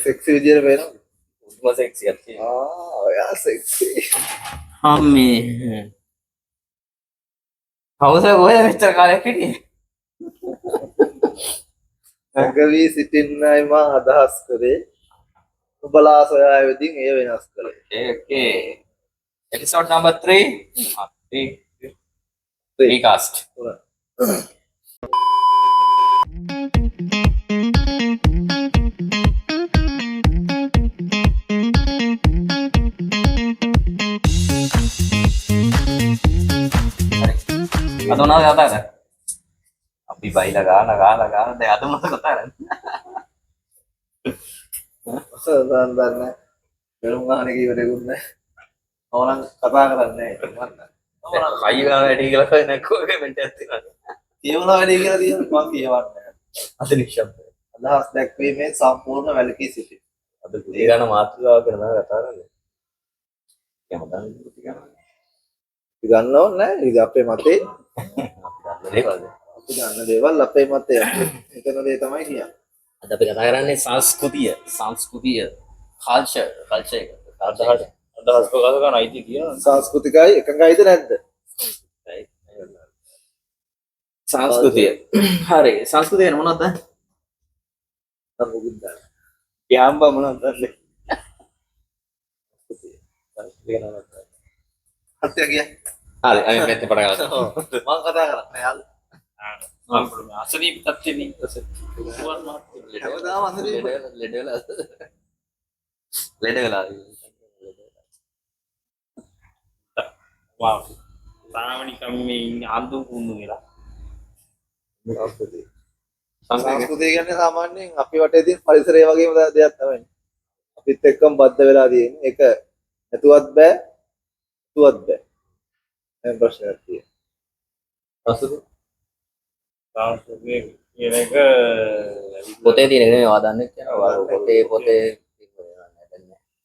Sexy විදියට පේනවා. උස්ම සෙක්සියක් තියෙනවා. ඔයා සෙක්සි. අම්මේ. කවුද ඔය මෙච්චර කාලයක් හිටියේ? සංගවි සිටින්නයි මා අදහස් කරේ. ඔබලා සොයා වෙදින් එය වෙනස් කළේ. Okay. Episode number 3. 3 cast. අද මොනවද කතා කරන්නේ? අපි බයිලා ගාන දැන් අද මොනවද කතා කරන්නේ? සදාන් දන්නේ. බැලුම් ගන්න කීවලුත් නැහැ. ඕනනම් කතා කරන්නේ නැහැ. කයි ගාන වැඩි කියලා කයි නැක්කෝ කමෙන්ට් එකක් තියෙනවා. කියවලා වැඩි කියලා තියෙනවා මම කියවන්නේ. අද නිශ්ශබ්ද. අදහස් දැක්වීමේ සම්පූර්ණ වැළකී සිටි. අද පුතේ ගාන මාතෘකාව ගැන තමයි කතා කරන්නේ. යමදන් පුතේ ගාන. ගන්න ඕනේ නැහැ. ඒක අපේ මතේ. අපි ගන්න දේවල් අපේ මතේ. එකන දේ තමයි කියන්නේ. අද අපි කතා කරන්නේ සංස්කෘතිය කල්චර් අදහස් ප්‍රකාශ කරන අයිති කියන සංස්කෘතිකයි එකඟයිද නැද්ද? සංස්කෘතිය. හරි සංස්කෘතිය මොනවද? සම්මුගුද්ද. යාම්බා මොනවද දන්නේ? සංස්කෘතිය නේද? හත්ය ගියා. හරි අයින් පැත්තේ පටන් ගන්න. මම කතා කරන්නේ යාළු. මම අසනීප තත්ත්වෙනි. හැමදාම අසනීප ලෙඩ වෙලා වාව් සාමනිකම් මේ ආන්දු කුණු වෙලා සංස්කෘතිය කියන්නේ සාමාන්‍යයෙන් අපි වටේ තියෙන පරිසරය වගේම දෙයක් තමයි. අපිත් එක්කම බද්ධ වෙලා තියෙන්නේ. ඒක නැතුවත් බෑ. තුවත් බෑ. දැන් ප්‍රශ්නයක් තියෙනවා. සංස්කෘතිය කියන එක පොතේ තියෙන එක නෙවෙයි වාදන්නේ කියනවා. පොතේ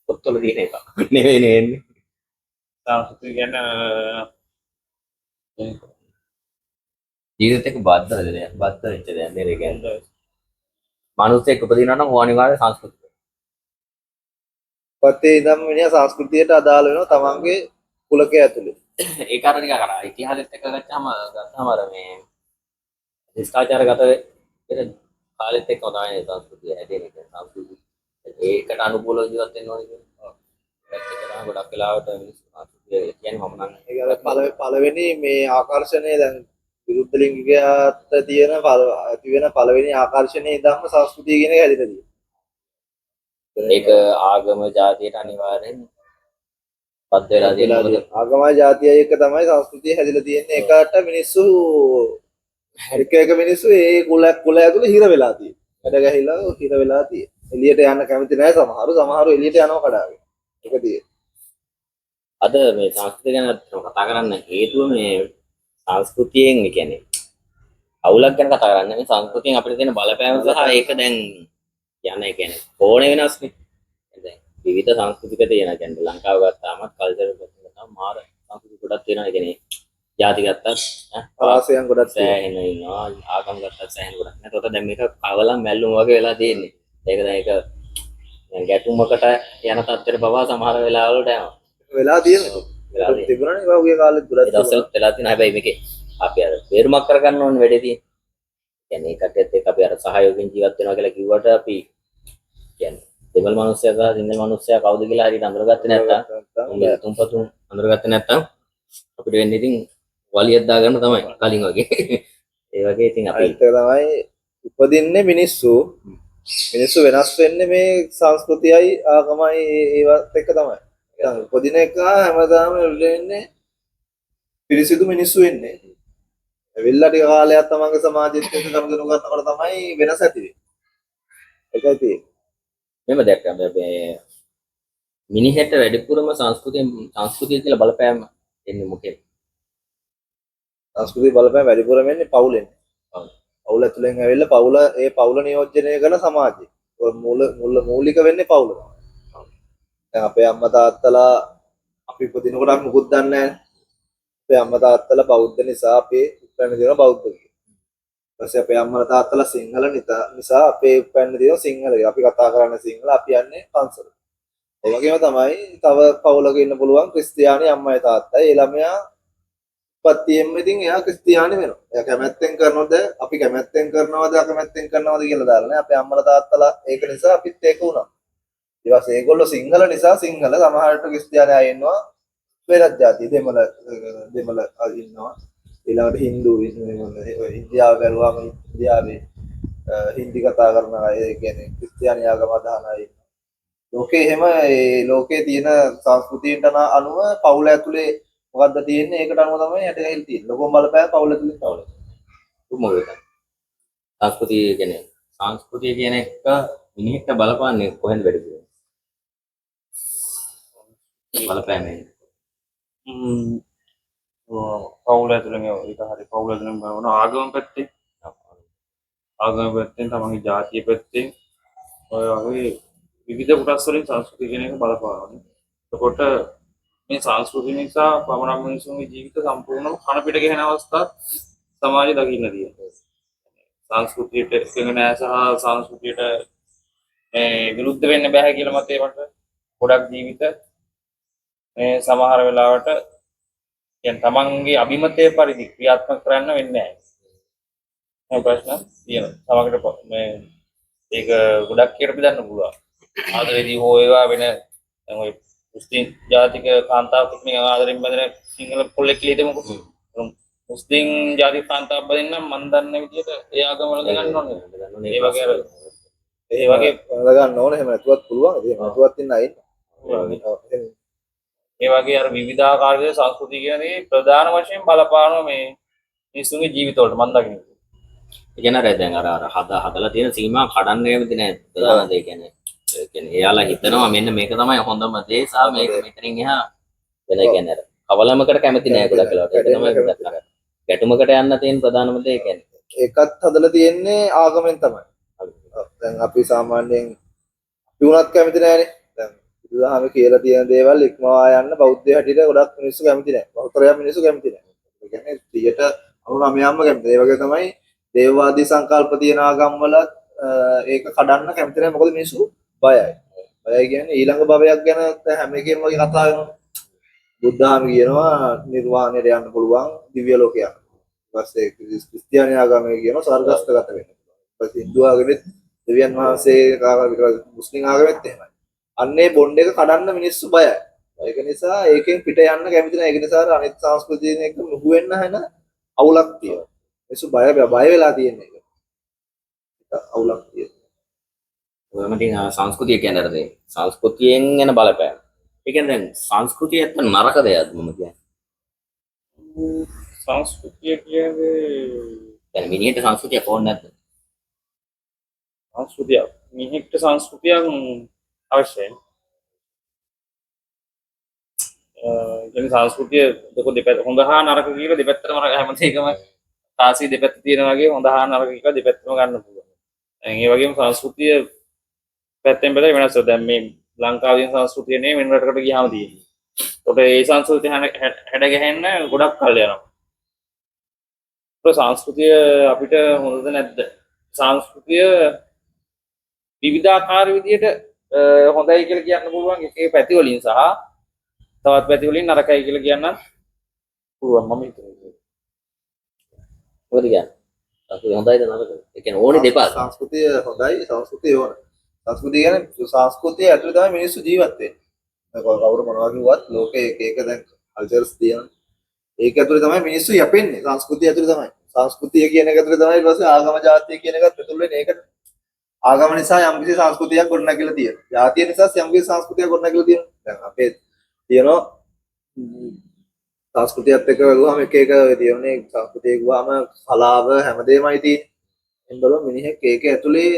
පොත්වල තියෙන එක නෙවෙයි නේ. සංස්කෘතිය කියන්නේ ජීවිතේක බද්ධ වෙච්ච දෙයක් නේද කියන්නේ. මිනිස්සෙක් උපදිනවා නම් ඕන අනිවාර්ය සංස්කෘතිය. පතේ ඉඳන් මිනිහා සංස්කෘතියට අදාළ වෙනවා තමන්ගේ කුලකයේ ඇතුලේ. ඒ කාරණා ටික කරා ඉතිහාසෙත් එක්ක ගත්තාම අර මේ ශිෂ්ටාචාරගත වෙන කාලෙත් එක්ක තමයි සංස්කෘතිය හැදෙන්නේ. සංස්කෘතිය ඒකට අනුකූලව ජීවත් වෙන්න ඕනේ කියන්නේ. ඒත් ඒක තමයි ගොඩක් වෙලාවට සංස්කෘතිය කියන්නේ මම නම් ඒක පළවෙනි මේ ආකර්ෂණය දැන් විරුද්ධ ලිංගිකයාට තියෙන ඇති වෙන පළවෙනි ආකර්ෂණය ඉඳන්ම සංස්කෘතිය කියන එක හැදෙලා තියෙනවා. ඒක ආගම ජාතියට අනිවාර්යෙන් පත් වෙලා තියෙනවා. ආගමයි ජාතියයි එක තමයි සංස්කෘතිය හැදෙලා තියෙන්නේ. ඒකට මිනිස්සු එක මිනිස්සු ඒ කුල ඇතුලේ හිර වෙලා තියෙනවා. වැඩ ගහිලා හිර වෙලා තියෙනවා. එළියට යන්න කැමති නැහැ සමහරු එළියට යනවා කඩාවේ. ඒක තියෙන්නේ. අද මේ සංස්කෘතිය ගැන කතා කරන්න හේතුව මේ සංස්කෘතියෙන් කියන්නේ අවුලක් ගැන කතා කරන්නේ. මේ සංස්කෘතියෙන් අපිට තියෙන බලපෑම සහ ඒක දැන් යන ඒ කියන්නේ ඕනේ වෙනස්නේ. දැන් විවිධ සංස්කෘතික තියෙන කියන්නේ ලංකාව ගත්තාම කල්චර් ගත්තාම මාර සංස්කෘතික ගොඩක් තියෙනවා. ඒ කියන්නේ ජාති ගත්තත් ආසයන් ගොඩක් සෑහෙන ඉන්නවා. ආගම් ගත්තත් සෑහෙන ගොඩක්. නැත්නම් දැන් මේක කවලම් මැල්ලුම් වගේ වෙලා තියෙන්නේ. ඒක දැන් ඒක දැන් ගැටුමකට යන තත්ත්වෙට පවා සමහර වෙලාවලට යනවා. වෙලා තියෙනවා. තිබුණානේ වගේ කාලෙත් ගොඩක් දවසක් වෙලා තියෙනවා. හැබැයි මේකේ අපි අර බේරුමක් කරගන්න ඕනේ වැඩේ තියෙන්නේ. කියන්නේ ඒකටත් එක්ක අපි අර සහයෝගයෙන් ජීවත් වෙනවා කියලා කිව්වට අපි කියන්නේ දෙමළ මිනිස්සයා සහ සිංහල මිනිස්සයා කවුද කියලා හරියට අඳුරගත්තේ නැත්නම් තුන්පතුන් අඳුරගත්තේ නැත්නම් අපිට වෙන්නේ ඉතින් වලියක් දාගන්න තමයි කලින් වගේ. ඒ වගේ ඉතින් අපි ඒක තමයි උපදින්නේ මිනිස්සු වෙනස් වෙන්නේ මේ සංස්කෘතියයි ආගමයි ඒවත් එක තමයි. දැන් උපදින එක හැමදාම වෙන්නේ පිරිසිදු මිනිස්සු වෙන්නේ. ඇවිල්ලා ටික කාලයක් තමන්ගේ සමාජෙත් එක්ක ගනුදෙනු කරනකොට තමයි වෙනස ඇති වෙන්නේ. ඒකයි තියෙන්නේ. මෙහෙම දැක්කම මේ මිනිහෙට වැඩිපුරම සංස්කෘතිය කියලා බලපෑම එන්නේ මොකෙද? සංස්කෘතිය බලපෑම වැඩිපුරම එන්නේ පවුලෙන්. පවුල ඇතුලෙන් ඇවිල්ලා පවුල නියෝජනය කරන සමාජය. මූලික වෙන්නේ පවුල. දැන් අපේ අම්මා තාත්තලා අපි ඉපදිනකොට අපි මුකුත් දන්නේ නැහැ. අපේ අම්මා තාත්තලා බෞද්ධ නිසා අපේ උත්තරන දෙනවා බෞද්ධ කියලා. ඊපස්සේ අපේ අම්මලා තාත්තලා සිංහල නිසා අපේ උපැන්න තියෙන සිංහල. අපි කතා කරන්නේ සිංහල, අපි යන්නේ පන්සල. ඒ වගේම තමයි තව පවුලක ඉන්න පුළුවන් ක්‍රිස්තියානි අම්මයි තාත්තයි. ඒ ළමයා උපත්තියෙම ඉතින් එයා ක්‍රිස්තියානි වෙනවා. එයා කැමැත්තෙන් කරනවද, අපි කැමැත්තෙන් කරනවද, අකමැත්තෙන් කරනවද කියලා දාලා නෑ. අපේ අම්මලා තාත්තලා ඒක නිසා අපිත් ඒක වුණා. ඊට පස්සේ ඒගොල්ලෝ සිංහල නිසා සිංහල, සමහරට ක්‍රිස්තියානි අය ඉන්නවා වෙනත් ජාති දෙමළ ඉන්නවා. ඊළඟට හින්දු ඉන්දියාව බැලුවාම ඉන්දියාවේ හින්දි කතා කරන අය, ඒ කියන්නේ ක්‍රිස්තියානි ආගම අදහන අය ඉන්නවා. ලෝකේ එහෙම ඒ ලෝකේ තියෙන සංස්කෘතියට අනුව පවුල ඇතුලේ මොකද්ද තියෙන්නේ, ඒකට අනුව තමයි යටගහිල් තියෙන්නේ. ලොකම බලපෑම පවුල ඇතුලේ තමයි. මොකද සංස්කෘතිය කියන එක මිනිහෙක්ට බලපාන්නේ කොහෙන්ද වැඩිද? බලපෑමෙන්. පවුල ඇතුළෙන් ඒක හරි පවුල ඇතුළෙන් බලන ආගම පැත්තේ තමන්ගේ ජාතිය පැත්තෙන් ඔය වගේ විවිධ කොටස් වලින් සංස්කෘතිය කියන එක බලපානවා. එතකොට මේ සංස්කෘතිය නිසා පමණක් මිනිසුන්ගේ ජීවිත සම්පූර්ණව කන පිට ගෙහෙන අවස්ථා සමාජයේ දකින්න තියෙනවා. සංස්කෘතියට එකඟ නැහැ සහ සංස්කෘතියට විරුද්ධ වෙන්න බෑ කියලා මතේ මට ගොඩක් ජීවිත මේ සමහර වෙලාවට දැන් තමන්ගේ අභිමතය පරිදි ක්‍රියාත්මක කරන්න වෙන්නේ නැහැ. මේ ප්‍රශ්න තියෙනවා. සමහරකට මේ ඒක ගොඩක් කියලා බෙදන්න පුළුවන්. ආදරේදී හෝ ඒවා වෙන දැන් ඔය මුස්ලිම් ජාතික කාන්තාවක් මේ ආදරෙන් බඳින සිංහල පොල්ලෙක් ලියදෙමුකෝ. මුස්ලිම් ජාතික කාන්තාවක් බඳින්න මන් දන්න විදිහට ඒ ආගම වල ගන්න ඕනේ. ඒ වගේ අර ඒ වගේ ගන්න ඕනේ. එහෙම නැතුවත් පුළුවන්. එහෙම නැතුවත් ඉන්න අය ඉන්නවා. ඒ වගේ අර විවිධාකාරයේ සංස්කෘතිය කියන්නේ ප්‍රධාන වශයෙන් බලපානවා මේ මිනිස්සුන්ගේ ජීවිතවලට මම දකින්නේ. ඒ කියන්නේ අර දැන් අර හදලා තියෙන සීමා කඩන්න කැමති නෑ. ප්‍රධාන දේ කියන්නේ එයාලා හිතනවා මෙන්න මේක තමයි හොඳම දේ සහ මේක මෙතනින් එහා වෙන කියන්නේ අර කවලමකට කැමති නෑ ගොඩක් වෙලාවට. ඒක තමයි ගැටුමකට යන්න තියෙන ප්‍රධානම දේ කියන්නේ. ඒකත් හදලා තියෙන්නේ ආගමෙන් තමයි. දැන් අපි සාමාන්‍යයෙන් අපි උනත් කැමති නෑනේ. දැන් බුදුදහමේ කියලා තියෙන දේවල් ඉක්මවා යන්න බෞද්ධය හැටියට ගොඩක් මිනිස්සු කැමති නෑ. බෞද්ධයන් මිනිස්සු කැමති නෑ. ඒ කියන්නේ 99%ම කැමති. ඒ වගේ තමයි දේවවාදී සංකල්ප තියෙන ආගම් වලත් ඒක කඩන්න කැමති නෑ. මොකද මිනිස්සු බයයි. බයයි කියන්නේ ඊළඟ භවයක් ගැන හැම එකෙම වගේ කතා වෙනවා. බුද්ධාම කියනවා නිර්වාණයට යන්න පුළුවන් දිව්‍ය ලෝකයක්. ඊට පස්සේ ක්‍රිස්තියානි ආගමේ කියනවා ස්වර්ගස්ථගත වෙන්න පුළුවන්. ඊට පස්සේ හින්දු ආගමෙත් දෙවියන් වහන්සේ මුස්ලිම් ආගමෙත් එහෙමයි. අන්නේ බොන්ඩ් එක කඩන්න මිනිස්සු බයයි. ඒක නිසා ඒකෙන් පිට යන්න කැමති නැහැ. ඒක නිසා අනිත් සංස්කෘතියන් එක්ක මුහු වෙන්න හැන අවුලක් තියෙනවා. මිනිස්සු බය වෙලා තියෙන එක. අවුලක් තියෙනවා. ඔයම ඉතින් සංස්කෘතිය කියන්නේ අර සංස්කෘතියෙන් එන බලපෑම. ඒ කියන්නේ දැන් සංස්කෘතිය ඇත්ත නරක දෙයක්ද මම කියන්නේ. සංස්කෘතිය කියන්නේ දැන් මිනිහෙට සංස්කෘතියක් ඕනේ නැද්ද? සංස්කෘතිය මිනිහෙක්ට සංස්කෘතියක් අවශ්‍යයි. කියන්නේ සංස්කෘතිය දෙපැත්ත හොඳ හා නරක කියලා දෙපැත්තටම හැමතේකම තාසී දෙපැත්ත තියෙන වගේ හොඳ හා නරක කියලා දෙපැත්තම ගන්න පුළුවන්. දැන් ඒ වගේම සංස්කෘතිය පැත්තෙන් බැලුවා වෙනස්. දැන් මේ ලංකාවේ සංස්කෘතිය නේ වෙන රටකට ගියාම තියෙන්නේ. ඒකට ඒ සංස්කෘතිය හැඩ ගැහෙන්න ගොඩක් කල් යනවා. ඒක සංස්කෘතිය අපිට හොඳද නැද්ද? සංස්කෘතිය විවිධාකාර විදියට හොඳයි කියලා කියන්න පුළුවන් එකේ පැති වලින් සහ තවත් පැති වලින් නරකයි කියලා කියන්නත් පුළුවන් මම හිතන්නේ. මොකද කියන්නේ? සංස්කෘතිය හොඳයිද නරකද? ඒ කියන්නේ ඕනේ දෙපා. සංස්කෘතිය හොඳයි, සංස්කෘතිය ඕන. සංස්කෘතිය කියන්නේ සංස්කෘතිය ඇතුළේ තමයි මිනිස්සු ජීවත් වෙන්නේ. කවුරු මොනවා කිව්වත් ලෝකේ එක එක දැන් කල්චර්ස් තියෙනවා. ඒක ඇතුළේ තමයි මිනිස්සු යැපෙන්නේ. සංස්කෘතිය ඇතුළේ තමයි. සංස්කෘතිය කියන එක ඇතුළේ තමයි ඊට පස්සේ ආගම ජාතිය කියන එකත් ඇතුළේ වෙන්නේ. ඒකට ආගම නිසා යම්කිසි සංස්කෘතියක් ගොඩනැගිලා තියෙනවා. ජාතිය නිසා යම්කිසි සංස්කෘතියක් ගොඩනැගිලා තියෙනවා. දැන් අපේ තියෙනවා සංස්කෘතියත් එක්ක බලුවාම එක එක තියෙන්නේ සංස්කෘතිය ගුවාම කලාව හැමදේමයි තියෙන්නේ. එන්න බලුවම මිනිහෙක් ඒක ඇතුලේ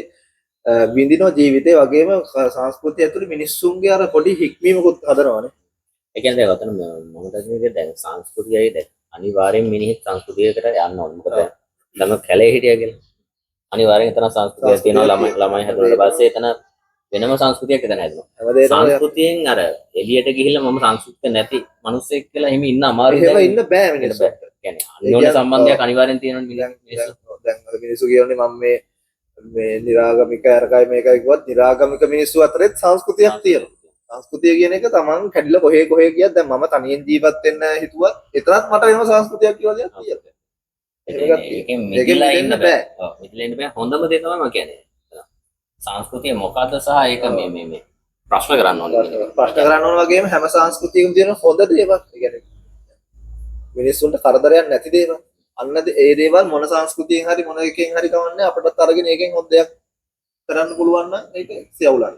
විඳින ජීවිතේ වගේම සංස්කෘතිය ඇතුලේ මිනිස්සුන්ගේ අර පොඩි හික්මීමකුත් හදනවානේ. ඒ කියන්නේ දැන් ඔතන මම දකින්නේ දැන් සංස්කෘතියයි දැන් අනිවාර්යෙන් මිනිහෙක් සංස්කෘතියකට යන්න ඕනේ. මොකද ළම කැලේ හිටියා කියලා. අනිවාර්යෙන් එතන සංස්කෘතියක් තියෙනවා ළමයි හැදුනට පස්සේ එතන වෙනම සංස්කෘතියක් එතන හැදෙනවා. සංස්කෘතියෙන් අර එළියට ගිහිල්ලා මම සංස්කෘතික නැති මිනිස්සෙක් කියලා එහෙම ඉන්න අමාරුයි. එහෙම ඉන්න බෑ මිනිස්සුන්ට. කියන්නේ අන්‍යෝන්‍ය සම්බන්ධයක් අනිවාර්යෙන් තියෙනවා මිනිස්සු. දැන් අර මිනිස්සු කියන්නේ මම මේ නිරාගමික අරකයි මේකයි කිව්වත් නිරාගමික මිනිස්සු අතරෙත් සංස්කෘතියක් තියෙනවා. සංස්කෘතිය කියන එක තමන් කැඩිලා කොහේ ගියත් දැන් මම තනියෙන් ජීවත් වෙන්න හිතුවත් එතරම් මට වෙනම සංස්කෘතියක් කියලා දෙයක් තියෙනවා. ඒකෙන් මිදලා ඉන්න බෑ. ඔව් මිදලා ඉන්න බෑ. හොඳම දේ තමයි මම කියන්නේ. සංස්කෘතිය මොකද්ද සහ ඒක මේ ප්‍රශ්න කරන්න ඕනේ. ප්‍රශ්න කරන්න ඕන වගේම හැම සංස්කෘතියකම තියෙන හොඳ දේවල්. ඒ කියන්නේ මිනිස්සුන්ට කරදරයක් නැති දේවල්. අන්න ඒ දේවල් මොන සංස්කෘතියෙන් හරි මොන එකකින් හරි කවන්නේ අපිටත් අරගෙන ඒකෙන් හොඳ දෙයක් කරන්න පුළුවන් නම් ඒක සියවුලන්න.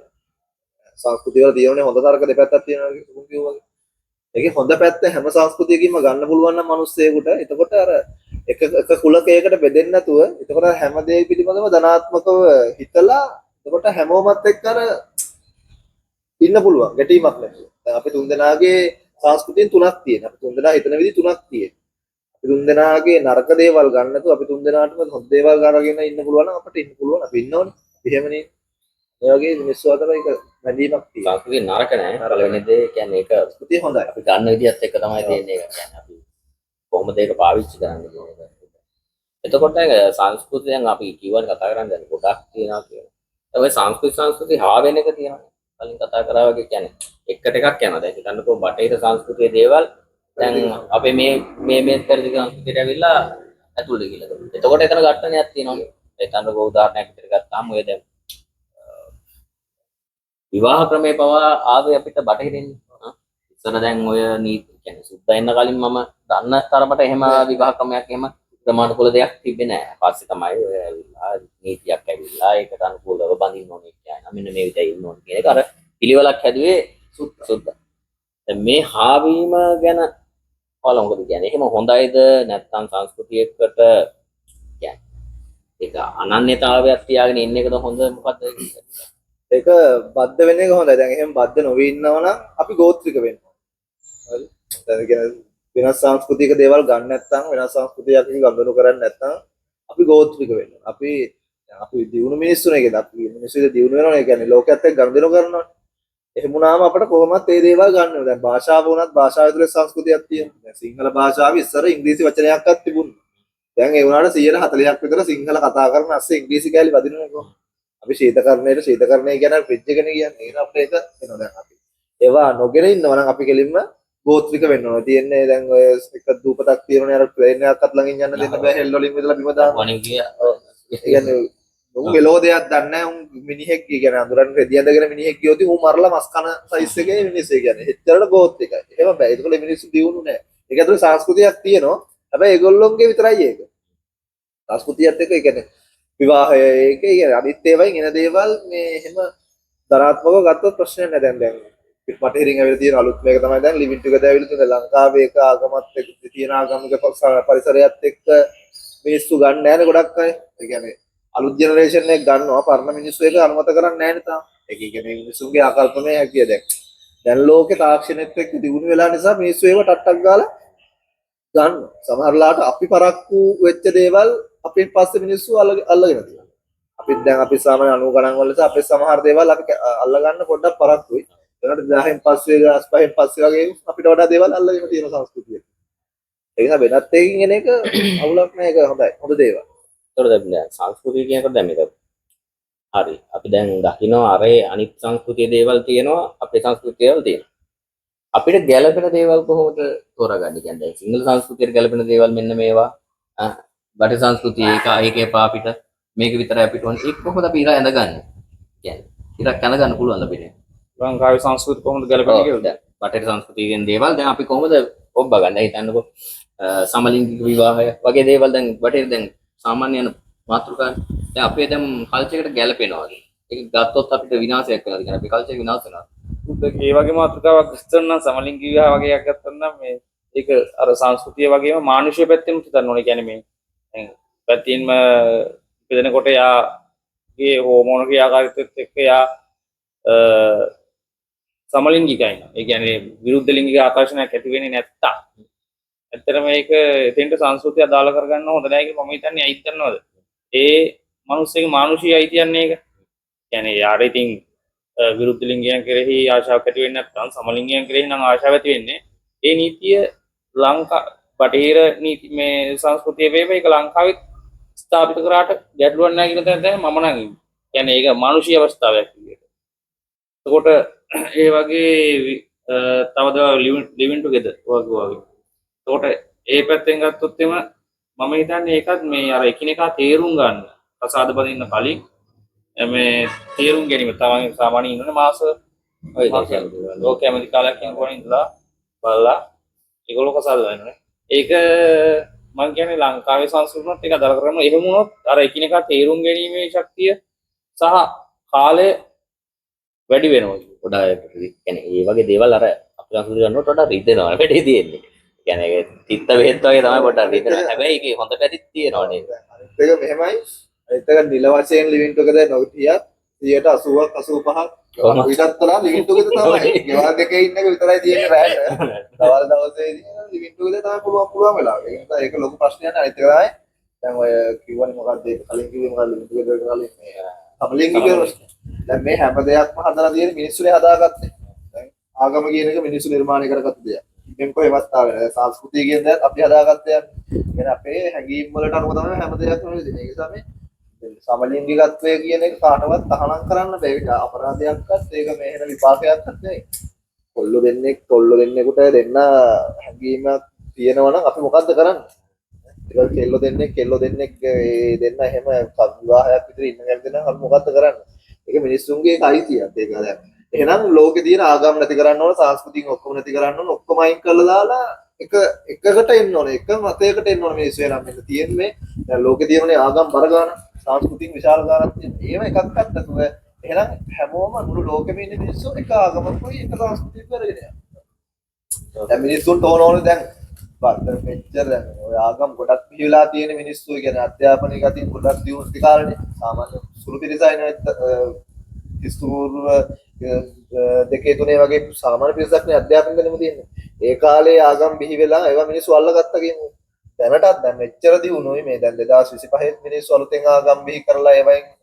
සංස්කෘතිය වල තියෙනනේ හොඳ තරක දෙපැත්තක් තියෙනවා කිව්වා වගේ. ඒකේ හොඳ පැත්ත හැම සංස්කෘතියකින්ම ගන්න පුළුවන් නම් මිනිස්සෙකුට එතකොට අර එක කුලකයකට බෙදෙන්නේ නැතුව එතකොට හැම දෙයක් පිළිබඳව ධනාත්මකව හිතලා එතකොට හැමෝමත් එක්ක අර ඉන්න පුළුවන් ගැටීමක් නැතුව. දැන් අපි තුන්දෙනාගේ සංස්කෘතියන් තුනක් තියෙනවා. අපි තුන්දෙනා හිතන විදි තුනක් තියෙනවා. අපි තුන්දෙනාගේ නරක දේවල් ගන්න නැතුව අපි තුන්දෙනාටම හොඳ දේවල් අරගෙන ඉන්න පුළුවන් නම් අපිට ඉන්න පුළුවන්. අපි ඉන්නවනේ. අපි එහෙමනේ. මේ වගේ මිනිස්සු අතර ඒක බැඳීමක් තියෙනවා. සංස්කෘතිය නරක නෑ. පළවෙනි දේ කියන්නේ ඒක සංස්කෘතිය හොඳයි. අපි ගන්න විදිහත් එක්ක තමයි තියෙන්නේ. ඒක කියන්නේ අපි කොහොමද ඒක පාවිච්චි කරන්නේ කියන එක. එතකොට සංස්කෘතියෙන් අපි කිව්වට කතා කරන්නේ දැන් ගොඩක් තියෙනවා කියලා. ඒ සංස්කෘති හා වෙන එක තියෙනවා. කලින් කතා කරා වගේ කියන්නේ එකට එකක් යනවා. දැන් හිතන්නකෝ බටහිර සංස්කෘතියේ දේවල් දැන් අපේ මේ පෙරදි සංස්කෘතියට ඇවිල්ලා ඇතුළට ගිහලා. එතකොට එතන ඝට්ටනයක් තියෙනවා. හිතන්නකෝ උදාහරණයක් විදිහට ගත්තාම ඔය දැන් විවාහ ක්‍රමේ පවා ආවේ අපිට බටහිරින්. ඉස්සර දැන් ඔය නීති කියන්නේ සුද්දා එන්න කලින් මම දන්න තරමට එහෙම විවාහ ක්‍රමයක් එහෙම ක්‍රමානුකූල දෙයක් තිබෙන්නේ නැහැ. පස්සේ තමයි ඔය ඇවිල්ලා නීතියක් ඇවිල්ලා ඒකට අනුකූලව බඳින්න ඕනේ කියන මෙන්න මේ විදිහට ඉන්න ඕනේ කියන එක අර පිළිවෙලක් හැදුවේ සුද්දා. දැන් මේ හාවීම ගැන ඔයාලා මොකද කියන්නේ? එහෙම හොඳයිද නැත්නම් සංස්කෘතියකට කියන්නේ ඒක අනන්‍යතාවයක් තියාගෙන ඉන්න එකද හොඳ මොකද්ද? ඒක බද්ධ වෙන එක හොඳයි. දැන් එහෙම බද්ධ නොවී ඉන්නවා නම් අපි ගෝත්‍රික වෙන්න ඕනේ. හරි. දැන් කියන්නේ වෙනස් සංස්කෘතික දේවල් ගන්න නැත්නම් වෙනස් සංස්කෘතියක් ගනුදෙනු කරන්නේ නැත්නම් අපි ගෝත්‍රික වෙන්න ඕනේ. අපි දියුණු මිනිස්සුනේ කියන්නේ අපි මිනිස්සුද දියුණු වෙනවනේ කියන්නේ ලෝකයේත් එක්ක ගනුදෙනු කරනවානේ. එහෙම වුණාම අපිට කොහොමත් මේ දේවල් ගන්න ඕනේ. දැන් භාෂාව වුණත් භාෂාව ඇතුලේ සංස්කෘතියක් තියෙනවා. දැන් සිංහල භාෂාවේ ඉස්සර ඉංග්‍රීසි වචනයක්වත් තිබුණේ. දැන් ඒ වුණාට 140ක් විතර සිංහල කතා කරන අස්සේ ඉංග්‍රීසි කැලි වදිනවනේ කොහොමද? අපි ශීතකරණය කියන්නේ ෆ්‍රිජ් එකනේ කියන්නේ. ඒක අපිට ඒක වෙනවා දැන් අපි. ඒවා නොගෙන ඉන්නවා නම් අපි කෙලින්ම ගෝත්‍රික වෙන්න ඕන. තියෙන්නේ දැන් ඔය එක දූපතක් තියෙනනේ අර ප්ලේන් එකක්වත් ළඟින් යන්න දෙන්න බෑ හෙල් වලින් මෙදලා බිම දාන්න. වණි කිය. ඒ කියන්නේ උන් මෙලෝ දෙයක් දන්නේ නැහැ. උන් මිනිහෙක් කියන්නේ අඳුරන් රෙදි ඇඳගෙන මිනිහෙක් ගියොත් උන් මරලා මස් කන සයිස් එකේ මිනිස්සු කියන්නේ. එච්චරට ගෝත්‍රිකයි. එහෙම බෑ. ඒකවල මිනිස්සු දියුණු නැහැ. ඒක ඇතුලේ සංස්කෘතියක් තියෙනවා. හැබැයි ඒගොල්ලොන්ගේ විතරයි ඒක. සංස්කෘතියත් එක්ක ඒ කියන්නේ විවාහය ඒක කියන්නේ අනිත් ඒවායින් එන දේවල් මේ එහෙම ධනාත්මකව ගත්තොත් ප්‍රශ්නයක් නැහැ. දැන් බටහිරින් ඇවිල්ලා තියෙන අලුත් මේක තමයි දැන් ලිවිං ටුගෙදර් ඇවිල්ලා තියෙන ලංකාවේ එක ආගමත් එක්ක තියෙන ආගමික පරිසරයත් එක්ක මිනිස්සු ගන්න නැහැ නේ ගොඩක් අය. ඒ කියන්නේ අලුත් ජෙනරේෂන් එක ගන්නවා පරණ මිනිස්සු ඒක අනුමත කරන්නේ නැහැ නේ තාම. ඒක කියන්නේ මිනිස්සුන්ගේ ආකල්පනය හැකිය දැන් ලෝකේ තාක්ෂණයත් එක්ක දියුණු වෙලා නිසා මිනිස්සු ඒව ටට්ටක් ගාලා ගන්නවා. සමහරලාට අපි පරක්කු වෙච්ච දේවල් අපේ පස්සේ මිනිස්සු අල්ලගෙන තියෙනවා. අපිත් දැන් අපි සාමාන්‍ය 90 ගණන් වල අපේ සමහර දේවල් අපි අල්ල ගන්න පොඩ්ඩක් පරක්කුයි. ඒකට 10න් පස්සේ 5න් පස්සේ වගේ අපිට වඩා දේවල් අල්ලගෙන තියෙන සංස්කෘතිය. ඒ නිසා වෙනත් එකකින් එන එක අවුලක් නෑ. ඒක හොඳයි. හොඳ දේවල්. ඒතකොට දැන් සංස්කෘතිය කියනකොට දැන් මේක හරි. අපි දැන් දකිනවා අරේ අනිත් සංස්කෘතියේ දේවල් තියෙනවා අපේ සංස්කෘතිය වල තියෙනවා. අපිට ගැළපෙන දේවල් කොහොමද තෝරාගන්නේ? කියන්නේ දැන් සිංහල සංස්කෘතියට ගැළපෙන දේවල් මෙන්න මේවා. බටහිර සංස්කෘතිය ඒකේ පාපිට මේක විතරයි අපිට ඕනේ. ඒක කොහොමද අපි ඉර ඇඳගන්නේ? කියන්නේ ඉරක් ඇඳගන්න පුළුවන්ද අපිට? ලංකාවේ සංස්කෘතිය කොහොමද ගැලපෙන්නේ කියලා. බටහිර සංස්කෘතියෙන් දේවල් දැන් අපි කොහොමද ඔබ ගන්න හිතන්නකෝ සමලිංගික විවාහය වගේ දේවල් දැන් බටහිර දැන් සාමාන්‍යයෙන් මාතෘකානේ. දැන් අපේ දැන් කල්චර් එකට ගැලපෙනවා. ඒක ගත්තොත් අපිට විනාශයක් වෙනවා. කියන්නේ අපේ කල්චර් විනාශ වෙනවා. ඒ වගේ මාතෘකාවක් ගත්තොත් නම් සමලිංගික විවාහ වගේ එකක් ගත්තොත් නම් මේ ඒක අර සංස්කෘතිය වගේම මානුෂීය පැත්තෙන් හිතන්න ඕනේ. කියන්නේ මේ දැන් පැතින්ම ඉපදෙනකොට යාගේ හෝමෝන ක්‍රියාකාරීත්වයත් එක්ක යා සමලිංගිකයි. ඒ කියන්නේ විරුද්ධ ලිංගික ආකර්ෂණයක් ඇති වෙන්නේ නැත්තම් ඇත්තටම මේක එතෙන්ට සංස්කෘතිය අදාළ කරගන්න හොඳ නැහැ කියලා මම හිතන්නේ. ඇයි දන්නවද? ඒ මිනිස්සුගේ මානුෂීය අයිතියන්නේ ඒක. කියන්නේ යාර ඉතින් විරුද්ධ ලිංගිකයන් කෙරෙහි ආශාවක් ඇති වෙන්නේ නැත්නම් සමලිංගිකයන් කෙරෙහි නම් ආශාවක් ඇති වෙන්නේ. ඒ නීතිය බටහිර නීති මේ සංස්කෘතිය වේව ඒක ලංකාවේ ස්ථාපිත කරාට ගැටලුවක් නැහැ කියන තැන තමයි මම නම් ඉන්නේ. කියන්නේ ඒක මානුෂීය අවස්ථාවක් විදියට. එතකොට ඒ වගේ තව දේවල් ලිවින් ටුගෙදර් වගේ. එතකොට ඒ පැත්තෙන් ගත්තොත් එම මම හිතන්නේ ඒකත් මේ අර එකිනෙකා තේරුම් ගන්න. ප්‍රසාද බඳින්න කලින් මේ තේරුම් ගැනීම තමයි සාමාන්‍යයෙන් ඉන්නනේ මාස ඔය ලෝක කැමති කාලයක් යනකොට ඉඳලා බලලා ඒගොල්ලෝ කසාද වෙනනේ. ඒක මම කියන්නේ ලංකාවේ සංස්කෘතියත් එක අදාළ කරගෙන එහෙම වුණොත් අර එකිනෙකා තේරුම් ගැනීමේ ශක්තිය සහ කාලය වැඩි වෙනවා. ගොඩාක් කියන්නේ ඒ වගේ දේවල් අර අපේ සංස්කෘතිය ගන්නකොට වඩා රිදෙනවා වැඩි තියෙන්නේ. කියන්නේ ඒක තිත්ත බෙහෙත් වගේ තමයි පොඩ්ඩක් රිදෙනවා. හැබැයි ඒකේ හොඳ පැතිත් තියෙනවා නේද? අනිත් එක මෙහෙමයි. අනිත් එක නිල වශයෙන් ලිවින් ටුගෙදර් නොකියත් 80ක් 85ක් විතරක් තරම් ලිවින් ටුගෙදර් තමයි. ගෙවල් දෙකේ ඉන්න එක විතරයි තියෙන්නේ රැට. දවල් දවසේදී ලිවින් ටුගෙදර් තමයි පුළුවන් වෙලාවට. ඒ නිසා ඒක ලොකු ප්‍රශ්නයක් නෑ. අනිත් එක තමයි දැන් ඔය කිව්වනේ මොකක්ද ඒක කලින් කිව්වේ මොකක්ද ලිවින් ටුගෙදර් කලින් මේ සමලිංගික ප්‍රශ්න. දැන් මේ හැම දෙයක්ම හදලා තියෙන මිනිස්සුනේ හදාගත්තේ. දැන් ආගම කියන එක මිනිස්සු නිර්මාණය කරගත්ත දෙයක්. ඉතින් කොහෙවත් ආවේ සංස්කෘතිය කියන දේ අපි හදාගත්තේ. يعني අපේ හැඟීම් වලට අනුව තමයි හැම දෙයක්ම වෙන්නේ. ඒ නිසා මේ සමලිංගිකත්වය කියන එක කාටවත් තහනම් කරන්න බෑ. ඒක අපරාධයක්වත් ඒක මේ වෙන විපාකයක්වත් නෙවෙයි. කොල්ල දෙන්නෙකුට දෙන්න හැඟීමක් තියෙනවා නම් අපි මොකද්ද කරන්නේ? ඒක කෙල්ල දෙන්නෙක් දෙන්න එහෙම විවාහයක් විතර ඉන්න කෙනෙක් නම් අපි මොකද්ද කරන්නේ? ඒක මිනිස්සුන්ගේ අයිතියක්. ඒක දැන් එහෙනම් ලෝකේ තියෙන ආගම් නැති කරන්න ඕන, සංස්කෘතිය ඔක්කොම නැති කරන්න ඕන, ඔක්කොම අයින් කරලා දාලා එකකට එන්න ඕන, එක මතයකට එන්න ඕන මිනිස්සු එනම් මෙන්න තියෙන්නේ. දැන් ලෝකේ තියෙනනේ ආගම් බර ගන්න, සංස්කෘතිය විශාල ගානක් තියෙන. ඒව එකක්වත් නැතුව එහෙනම් හැමෝම මුළු ලෝකෙම ඉන්න මිනිස්සු එක ආගමකුයි එක සංස්කෘතියක් කරගෙන යනවා. දැන් මිනිස්සුන්ට ඕනේ දැන් බත්තර මෙච්චර දැන් ඔය ආගම් ගොඩක් පිළිලා තියෙන මිනිස්සු කියන්නේ අධ්‍යාපනික අතින් ගොඩක් දියුණු කාලේ සාමාන්‍ය සුළු පිරිසයි ඉස්කෝල දෙකේ තුනේ වගේ සාමාන්‍ය පිරිසක් නේ අධ්‍යාපන දෙනෙම තියෙන්නේ. ඒ කාලේ ආගම් බිහි වෙලා ඒවා මිනිස්සු අල්ලගත්තා කියමු. දැනටත් දැන් මෙච්චර දියුණුයි මේ දැන් 2025 මිනිස්සු අලුතෙන් ආගම් බිහි කරලා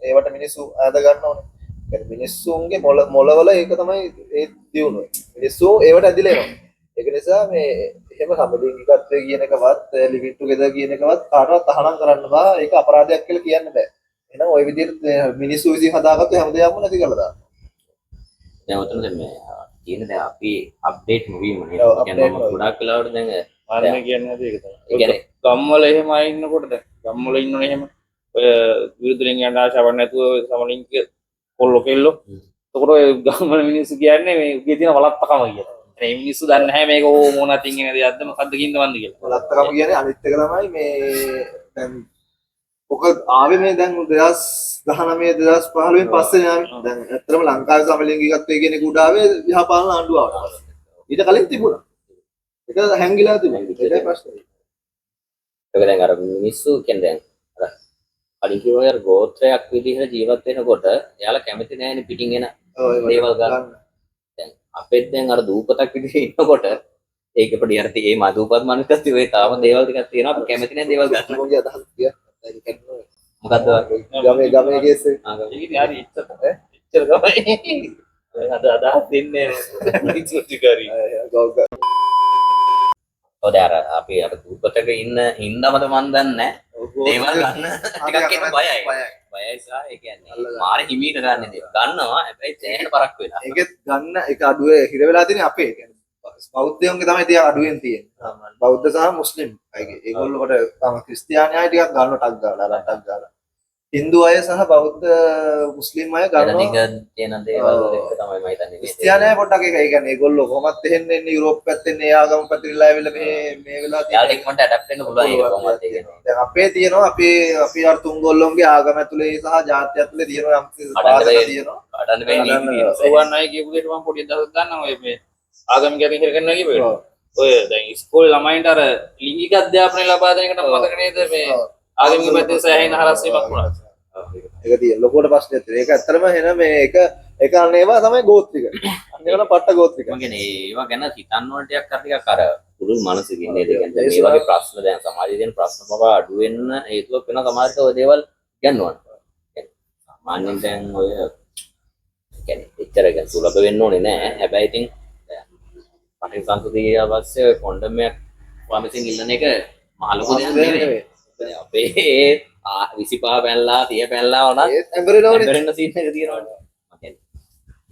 ඒවට මිනිස්සු ආද ගන්න ඕනේ. يعني මිනිස්සුන්ගේ මොළවල ඒක තමයි ඒ දියුණුව. මිනිස්සු ඒවට ඇදිලා එනවා. ඒක නිසා මේ එහෙම සමලිංගිකත්වය කියන එකවත් ලිවින් ටුගෙදර් කියන එකවත් කාටවත් තහනම් කරන්න බෑ. ඒක අපරාධයක් කියලා කියන්න බෑ. එහෙනම් ওই විදිහට මිනිස්සු විසින් හදාගත්ත හැම දෙයක්ම නැති කරලා දාන්න. දැන් උතන දැන් මේ කියන දැන් අපි අප්ඩේට් නොවීම නේද? කියන්නේ මම ගොඩාක් වෙලාවට දැන් මම කියන්නේ නැති ඒක තමයි. ඒ කියන්නේ ගම්වල එහෙම ඉන්නකොට දැන් ගම්වල ඉන්නෝනේ එහෙම ඔය විරුද්ධලිංග යන ආශාවක් නැතුව සමලිංගික කොල්ලෝ කෙල්ලෝ. එතකොට ඔය ගම්වල මිනිස්සු කියන්නේ මේ උගේ තියෙන වලත්තකම කියලා. මේ මිනිස්සු දන්නේ නැහැ මේක ඕ මොනතින් එන දෙයක්ද මොකද්ද කින්දවන්ද කියලා. වලත්තකම කියන්නේ අනිත් එක තමයි මේ දැන් ඔක ආවේ මේ දැන් 2019 2015 පස්සේ ආවේ. දැන් ඇත්තටම ලංකාවේ සමලිංගිකත්වය කියන එක උඩාවේ යහපාලන ආණ්ඩුව ආවා. ඊට කලින් තිබුණා. ඒක හැංගිලා තිබුණා. ඒකයි ප්‍රශ්නේ. ඒක දැන් අර මිනිස්සු කියන්නේ දැන් අර කලින් කිව්වා අර ගෝත්‍රයක් විදිහට ජීවත් වෙනකොට එයාලා කැමති නැහැනේ පිටින් එන දේවල් ගන්න. දැන් අපෙත් දැන් අර දූපතක් විදිහට ඉන්නකොට ඒක පොඩි අර මේ මදූපත් මනුස්සත් ඔය තාම දේවල් ටිකක් තියෙනවා අපි කැමති නැහැ දේවල් ගන්න. මොකද අදහස් කිය. මොකද්ද ගමේ කේස් එක. ඒක හරි ඉච්චර තමයි. අද අදහස් දෙන්නේ මිනිස්සු ටිකරි. ඔය අර අපි අර දූපතක ඉන්න හින්දාමද මන් දන්නේ දේවල් ගන්න ටිකක් එන්න බයයි. බයයි සහ ඒ කියන්නේ මාර හිමීට ගන්න දේ. ගන්නවා හැබැයි තේහෙන පරක් වෙලා. ඒකෙත් ගන්න එක අඩුවේ හිර වෙලා තියෙන්නේ අපේ. කියන්නේ බෞද්ධයන්ගේ තමයි තියා අඩුවෙන් තියෙන්නේ. බෞද්ධ සහ මුස්ලිම් අයගේ. ඒගොල්ලෝ කොට තම ක්‍රිස්තියානි අය ටිකක් ගන්න ටක් ගාලා ටක් ගාලා. හින්දු අය සහ බෞද්ධ මුස්ලිම් අය ගන්නවා. තියෙන දේවල් එක තමයි මම හිතන්නේ. ක්‍රිස්තියානි අය පොඩ්ඩක් ඒක. ඒ කියන්නේ ඒගොල්ලෝ කොහොමත් එහෙන්න එන්නේ යුරෝප් පැත්තෙන් ඒ ආගම පැතිරිලා ඇවිල්ලා මේ වෙලා යාට ඉක්මනට ඇඩැප්ට් වෙන්න පුළුවන් ඒක කොහොමද ඒ කියන්නේ. දැන් අපේ තියෙනවා අපි අර තුන්ගොල්ලොන්ගේ ආගම ඇතුලේ සහ ජාතිය ඇතුලේ තියෙනවා යම් බාධක තියෙනවා. අඩන්න වෙන්නේ සෝවන් අය කියපු දෙයට මම පොඩි අදහසක් ගන්නවා ඔය මේ ආගමික අතින් හිර කරන්න කිව්වේ. ඔය දැන් ඉස්කෝලේ ළමයින්ට අර ලිංගික අධ්‍යාපනය ලබා දෙන එකට මතක නේද මේ ආගමික පැත්තේ සෑහෙන හරස් වීමක් වුණා. ඒක තියෙන ලොකුවට ප්‍රශ්නයක් තියෙනවා. ඒක ඇත්තටම එන මේ ඒක අන්නේවා තමයි ගෝත්‍රික. අන්නේවන පට්ට ගෝත්‍රික. මම කියන්නේ ඒවා ගැන හිතන්න ඕන ටිකක් අර පුළුල් මනසකින් නේද කියන්නේ මේ වගේ ප්‍රශ්න දැන් සමාජයේ තියෙන ප්‍රශ්න පවා අඩු වෙන්න හේතුවක් වෙනවා සමාජයට ඔය දේවල් ගන්නවා. සාමාන්‍යයෙන් දැන් ඔය කියන්නේ එච්චර ගැන සුලභ වෙන්න ඕනේ නෑ. හැබැයි ඉතින් පටින් සංස්කෘතිය අවශ්‍ය කොන්ඩම් එකක් වමසින් ඉල්ලන එක මහ ලොකු දෙයක් නෙවෙයි. අපේ 25 පැනලා 30 පැනලා වුණා ඒත් ඇඹරෙනවනේ. ඇඹරෙන්න සීන් එක තියෙනවනේ. මම කියන්නේ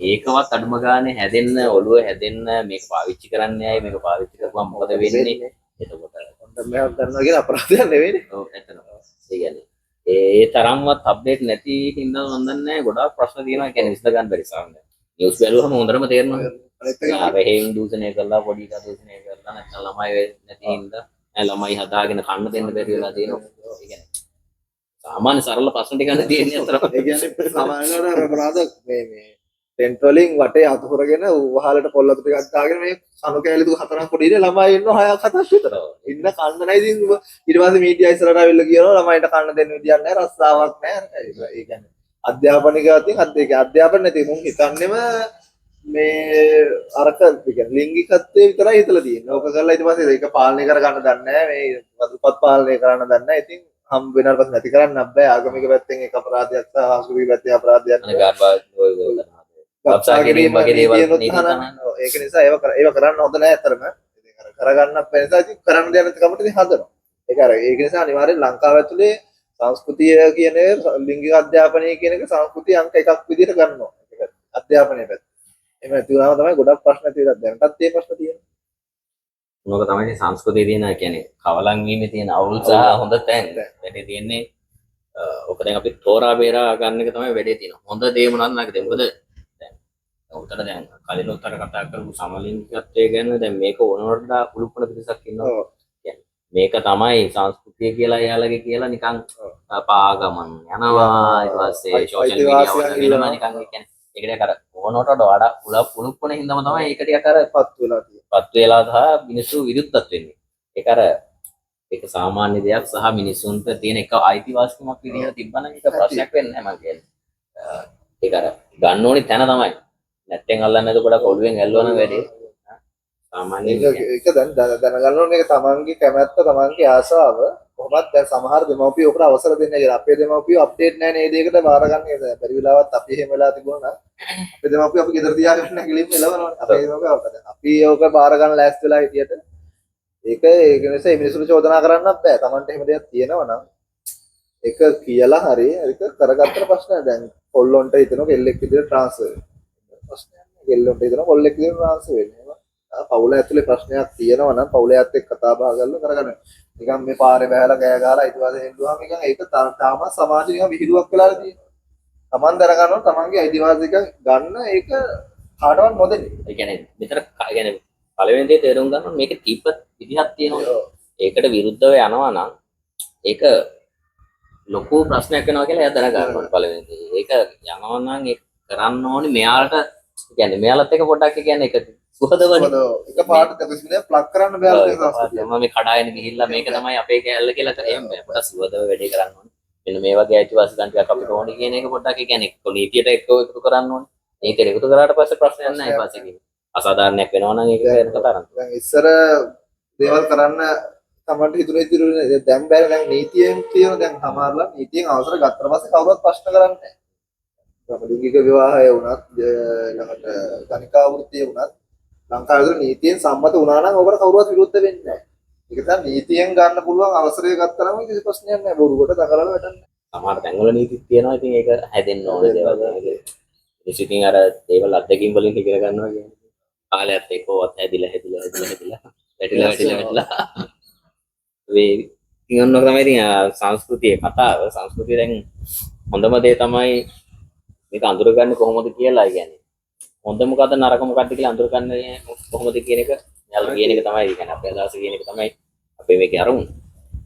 ඒකවත් අඩුම ගානේ හැදෙන්න ඔළුව හැදෙන්න මේක පාවිච්චි කරන්න යයි මේක පාවිච්චි කරපුවම මොකද වෙන්නේ එතකොට හොඳ මෙහෙම කරනවා කියන අපරාධයක් නෙවෙයිනේ. ඔව් එතන ඒ කියන්නේ ඒ තරම්වත් අප්ඩේට් නැති හින්දා මම දන්නේ නැහැ ගොඩාක් ප්‍රශ්න තියෙනවා ඒ කියන්නේ විසඳ ගන්න බැරි සාමය නිවුස් බැලුවම හොඳටම තේරෙනවා අනිත් එක රහෙන් දූෂණය කරලා පොඩි එකා දූෂණය කරලා නැත්නම් ළමයි නැති හින්දා ළමයි හදාගෙන කන්න දෙන්න බැරි වෙලා තියෙනවා ඒ කියන්නේ සාමාන්‍ය සරල ප්‍රශ්න ටිකක් තියෙන්නේ අතරම ඒ කියන්නේ සාමාන්‍යවට අපරාධ මේ ටෙන්ට් වලින් වටේ අතු හොරගෙන වහලට පොල් අතු ටිකක් දාගෙන මේ කණු කෑලි දුක හතරක් පොඩි ඉන්නේ ළමයි ඉන්නවා හයක් හතක් විතර. ඉන්න කන්න නැහැ ඉතින් ඊට පස්සේ මීඩියා ඉස්සරහට ආවිල්ලා කියනවා ළමයින්ට කන්න දෙන්න විදියක් නැහැ රස්සාවක් නැහැ. ඒ කියන්නේ අධ්‍යාපනිකවතින් අධ්‍යාපන නැති මුන් හිතන්නේම මේ අරක කියන්නේ ලිංගිකත්වයේ විතරයි හිතලා තියෙන්නේ. ඕක කරලා ඊට පස්සේ ඒක පාලනය කරගන්න දන්නේ නැහැ. මේ වදුපත් පාලනය කරන්න දන්නේ නැහැ. ඉතින් හම් වෙනාට පස්සේ නැති කරන්න බෑ. ආගමික පැත්තෙන් ඒක අපරාධයක් සහ ආගමික පැත්තේ අපරාධයක්. ගබ්සාකිරීම වගේ දේවල් නේද තමයි. ඒක නිසා ඒව කරන්න හොඳ නැහැ අතරම. ඉතින් අර කරගන්නත් බැහැ නිසා ඉතින් කරන්න දෙයක් නැති කමට ඉතින් හදනවා. ඒක නිසා අනිවාර්යෙන් ලංකාව ඇතුලේ සංස්කෘතිය කියන ලිංගික අධ්‍යාපනය කියන එක සංස්කෘතිය අංක එකක් විදිහට ගන්නවා. ඒක අධ්‍යාපනයේ පැත්ත. එහෙම නැති වුණාම තමයි ගොඩක් ප්‍රශ්න තියෙනවා. දැනටත් ඒ ප්‍රශ්න තියෙනවා. මොකද තමයි සංස්කෘතිය තියෙන කියන්නේ කවලම් වීමේ තියෙන අවුල් සහ හොඳ තැන්. වැඩේ තියෙන්නේ ඔක දැන් අපි තෝරා බේරා ගන්න එක තමයි වැඩේ තියෙනවා. හොඳ දේ මොනවද නැකද? මොකද උතර දැන් කලින් උතර කතා කරපු සමලිංගිකත්වය ගැන දැන් මේක ඕනවට උළුප්පන පිටසක් ඉන්නවා. කියන්නේ මේක තමයි සංස්කෘතිය කියලා එයාලගේ කියලා නිකන් පාගමන් යනවා ඊට පස්සේ සෝෂල් මීඩියා වල වෙනම නිකන් කියන්නේ ඒකට අර ඕනවට වඩා උළුප්පන හින්දාම තමයි ඒක ටිකක් අර පත් වෙලා සහ මිනිස්සු විරුද්ධත් වෙන්නේ. ඒක අර ඒක සාමාන්‍ය දෙයක් සහ මිනිසුන්ට තියෙන එක අයිතිවාසිකමක් විදිහට තිබ්බනම් ඒක ප්‍රශ්නයක් වෙන්නේ නැහැ මම කියන්නේ. ඒක අර ගන්න ඕනි තැන තමයි. නැත්තෙන් අල්ලන්නේ නැතුව ගොඩක් ඔළුවෙන් ඇල්ලුවා නම් වැඩේ සාමාන්‍යයෙන් ඒක දැනගන්න ඕනේ ඒක තමන්ගේ කැමැත්ත තමන්ගේ ආසාව කොහොමද දැන් සමහර දෙමව්පියෝ ඔකට අවසර දෙන්නේ නැහැ. අපේ දෙමව්පියෝ අප්ඩේට් නැහැ නේ දෙයකට බාර ගන්න නේද? බැරි වෙලාවත් අපි එහෙම වෙලා තිබුණා නම් අපේ දෙමව්පියෝ අපි ගෙදර තියාගන්න කිලිම එලවනවා. අපේ දෙමව්පියෝ අපි ඕක බාර ගන්න ලෑස්ති වෙලා හිටියට ඒක නිසා මිනිස්සුන්ට චෝදනා කරන්නත් බෑ. තමන්ට එහෙම දෙයක් තියෙනවා නම් ඒක කියලා හරි ඒක කරගත්තට ප්‍රශ්නයක්. දැන් කොල්ලොන්ට හිතනවා කෙල්ලෙක් විදිහට ට්‍රාන්ස්ෆර් ප්‍රශ්නයක් නෑ. කෙල්ලොන්ට හිතනවා කොල්ලෙක් විදිහට ට්‍රාන්ස්ෆර් වෙන්නේ. පවුල ඇතුලේ ප්‍රශ්නයක් තියෙනවා නම් පවුලයත් එක්ක කතා බහ කරලා කරගන්න. නිකන් මේ පාරේ බහැලා ගෑ ගහලා ඊට පස්සේ හෙල්ලුවාම නිකන් ඒක තාම සමාජෙ නිකන් විහිළුවක් වෙලා තියෙනවා. Taman දරගන්නවා තමන්ගේ අයිතිවාසිකම් ගන්න ඒක කාටවත් නොදෙන්නේ. ඒ කියන්නේ මෙතන කියන්නේ පළවෙනි දේ තේරුම් ගන්න මේක තිබ්බ විදිහක් තියෙනවා. ඒකට විරුද්ධව යනවා නම් ඒක ලොකු ප්‍රශ්නයක් වෙනවා කියලා එයා දැනගන්න ඕනේ පළවෙනි දේ. ඒක යනවා නම් ඒක කරන්න ඕනේ මෙයාලට කියන්නේ මෙයාලත් එක පොඩ්ඩක් කියන්නේ ඒක සුහදවනේ. එක පාට දෙකසිනේ ප්ලග් කරන්න බෑ. මම මේ කඩායන ගිහිල්ලා මේක තමයි අපේ කැලල කියලා එහෙම බෑ. පොඩ්ඩක් සුහදව වැඩේ කරන්න ඕනේ. මෙන්න මේ වගේ අයිතිවාසිකම් ටිකක් අපිට ඕනේ කියන එක පොඩ්ඩක් කියන්නේ නීතියට එකතු කරන්න ඕනේ. මේක එකතු කරාට පස්සේ ප්‍රශ්නයක් නැහැ ඊපස්සේ කියන්නේ. අසාධාරණයක් වෙනවා නම් ඒක වෙන කතාවක්. දැන් ඉස්සර දේවල් කරන්න තමන්ට හිතුනේ ඉතින් දැන් බෑ. දැන් නීතියෙන් තියෙන දැන් සමහරලා නීතියෙන් අවසර ගත්තට පස්සේ කවුරුත් ප්‍රශ්න කරන්නේ නැහැ. ලිංගික විවාහය වුණත් ළඟට ගණිකා වෘත්තිය වුණත් ලංකාවේ නීතියෙන් සම්මත වුණා නම් ඔබට කවුරුවත් විරුද්ධ වෙන්නේ නැහැ. ඒක තමයි නීතියෙන් ගන්න පුළුවන් අවසරය ගත්තා නම් කිසි ප්‍රශ්නයක් නැහැ. බොරු කොට දකලලා වැඩන්නේ. සමහර තැන්වල නීතිත් තියෙනවා. ඉතින් ඒක හැදෙන්න ඕන දේවල්. ඉතින් අර දේවල් අත්දැකීම් වලින් ඉගෙන ගන්නවා කියන්නේ. කාලයත් එක්කවත් හැදිලා වැටිලා වේ ඉන්නව තමයි ඉතින් සංස්කෘතියේ කතාව. සංස්කෘතිය දැන් හොඳම දේ තමයි මේක අඳුරගන්නේ කොහොමද කියලා කියන්නේ. හොඳ මොකද්ද නරක මොකද්ද කියලා අඳුරගන්නේ කොහොමද කියන එක යාළුවා කියන එක තමයි කියන්නේ අපේ අදහස කියන එක තමයි අපේ මේකේ අරමුණ.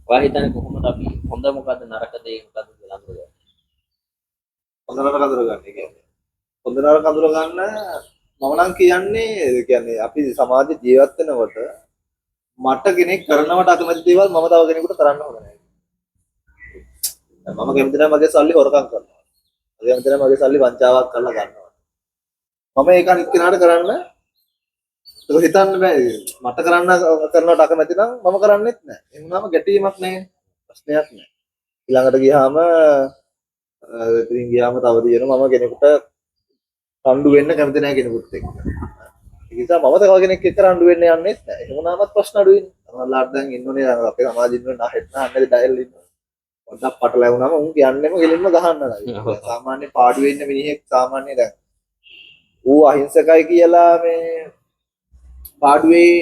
ඔයා හිතන්නේ කොහොමද අපි හොඳ මොකද්ද නරක දේ මොකද්ද කියලා අඳුරගන්නේ? හොඳ නරක අඳුරගන්නේ කියන්නේ. හොඳ නරක අඳුරගන්න මම නම් කියන්නේ අපි සමාජ ජීවත් වෙනකොට මට කෙනෙක් කරනවට අකමැති දේවල් මම තව කෙනෙකුට කරන්න හොඳ නැහැ. මම කැමති නැහැ මගේ සල්ලි හොරකම් කරනවා. මම කැමති නැහැ මගේ සල්ලි වංචාවක් කරලා ගන්නවා. මම ඒක අනිත් කෙනාට කරන්න ඒක හිතන්න බෑ. මට කරනවට අකමැති නම් මම කරන්නෙත් නැහැ. ඒ වුණාම ගැටීමක් නැහැ. ප්‍රශ්නයක් නැහැ. ඊළඟට ගියාම තව තියෙනවා මම කෙනෙකුට රණ්ඩු වෙන්න කැමති නැහැ කෙනෙකුත් එක්ක. ඒ නිසා මම තව කෙනෙක් එක්ක රණ්ඩු වෙන්න යන්නෙත් නැහැ. ඒ වුණාමත් ප්‍රශ්න අඩුයිනේ. සමහරවිට දැන් ඉන්නෝනේ අපේ සමාජෙ ඉන්නෝනේ නැහෙත් නැහැ ඩයල් ඉන්නවා. පොඩ්ඩක් පටලැවුනම උන් කියන්නේම ගෙලින්ම ගහන්න ඔව්. නෑ. සාමාන්‍ය පාඩුවේ ඉන්න මිනිහෙක් සාමාන්‍ය දැන් ඌ අහිංසකයි කියලා මේ පාඩුවේ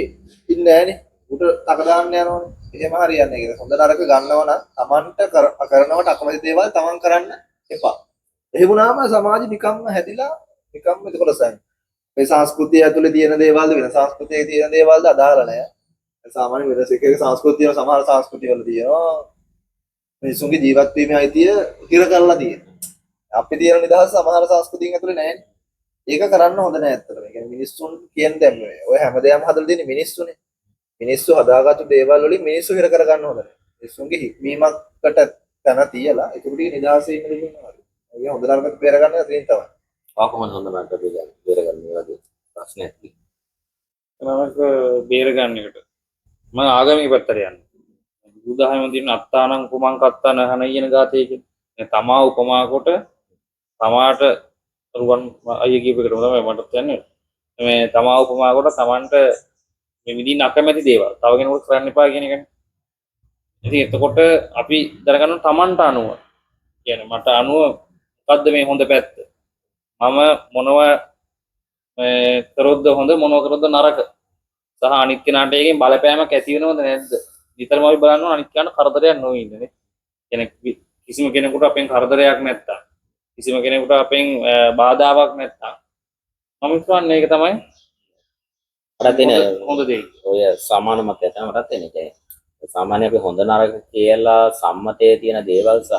ඉන්නේ නෑනේ. උට තක දාන්න යනවනේ. එහෙම හරියන්නේ නැහැ. හොඳ නරක ගන්නව නම් Tamanට කරනවට අකමැති දේවල් Taman කරන්න එපා. එහෙම වුණාම සමාජෙ නිකම්ම හැදිලා නිකම්ම එතකොට මේ සංස්කෘතිය ඇතුලේ තියෙන දේවල්ද වෙන සංස්කෘතියේ තියෙන දේවල්ද අදාළ නැහැ. සාමාන්‍ය වෙනස් එක සංස්කෘතිය සමහර සංස්කෘති වල තියෙනවා මිනිසුන්ගේ ජීවත් වීමේ අයිතිය හිර කරලා තියෙනවා. අපි තියෙන නිදහස සමහර සංස්කෘතියන් ඇතුලේ නැහැ. ඒක කරන්න හොඳ නැහැ ඇත්තටම. ඒ කියන්නේ මිනිස්සුන් කියන දැන් මේ ඔය හැමදේම හදලා තියෙන්නේ මිනිස්සුනේ. මිනිස්සු හදාගත්තු දේවල් වලින් මිනිස්සු හිර කරගන්න හොඳ නැහැ. මිනිස්සුන්ගේ හික්මීමකට තන තියලා ඒක උඩින් නිදහසේ ඉන්න දෙන්නවා. ඒක හොඳ නරකට බේර ගන්න තියෙන තමයි. කොහොමද හොඳ නරක බේරගන්නේ මේ වගේ ප්‍රශ්නයක් තියෙනවා. මම බේර ගන්න එකට මම ආගමික පැත්තට යන්නේ. බුදුදහමේ තියෙන අත්තානං කුමං කත්තාන හනයින ගාතේ කියන්නේ තමා උපමා කොට තමාට රුවන් අයිය කියපු එකට තමයි මට කියන්නේ. මේ තමා උපමා කොට තමන්ට මේ විදිහින් අකමැති දේවල් තව කෙනෙකුට කරන්න එපා කියන එකනේ. ඉතින් එතකොට අපි දැනගන්න තමන්ට අනුව කියන්නේ මට අනුව මොකද්ද මේ හොඳ පැත්ත? මම මොනව කරොත්ද හොඳ මොනව කරොත්ද නරක? සහ අනිත් කෙනාට එකෙන් බලපෑමක් ඇති වෙනවද නැද්ද? නිතරම අපි බලන්න ඕන අනිත් කෙනාට කරදරයක් නොවෙ ඉන්නනේ. කියන්නේ කිසිම කෙනෙකුට අපෙන් කරදරයක් නැත්තම් කිසිම කෙනෙකුට අපෙන් බාධාවක් නැත්තම් මම කියන්නේ ඒක තමයි මට දෙන හොඳ දේ. ඔය සමාන මතය තමයි මටත් එන්නේ. කියන්නේ සාමාන්‍ය අපි හොඳ නරක කියලා සම්මතයේ තියෙන දේවල් සහ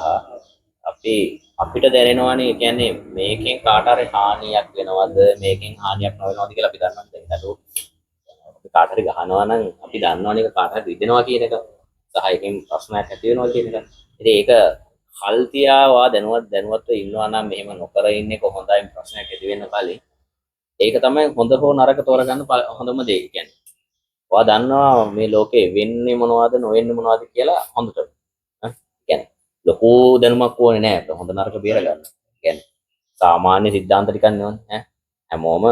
අපිට දැනෙනවානේ කියන්නේ මේකෙන් කාට හරි හානියක් වෙනවද මේකෙන් හානියක් නොවෙනවද කියලා අපි දන්නවා. දැන් නඩු අපි කාට හරි ගහනවා නම් අපි දන්නවනේ ඒක කාට හරි රිදෙනවා කියන එක. සහ එකෙන් ප්‍රශ්නයක් ඇති වෙනවා කියන එක. ඉතින් ඒක කල් තියාවා දැනුවත්ව ඉන්නවා නම් මෙහෙම නොකර ඉන්නේ කොහොඳයි ප්‍රශ්නයක් ඇති වෙන්න කලින්. ඒක තමයි හොඳ හෝ නරක තෝරගන්න හොඳම දේ කියන්නේ. ඔයා දන්නවා මේ ලෝකේ වෙන්නේ මොනවද නොවෙන්නේ මොනවද කියලා හොඳට. කියන්නේ ලොකු දැනුමක් ඕනේ නෑ අපිට හොඳ නරක බේර ගන්න. කියන්නේ සාමාන්‍ය සිද්ධාන්ත ටිකක් නෙවෙයි හැමෝම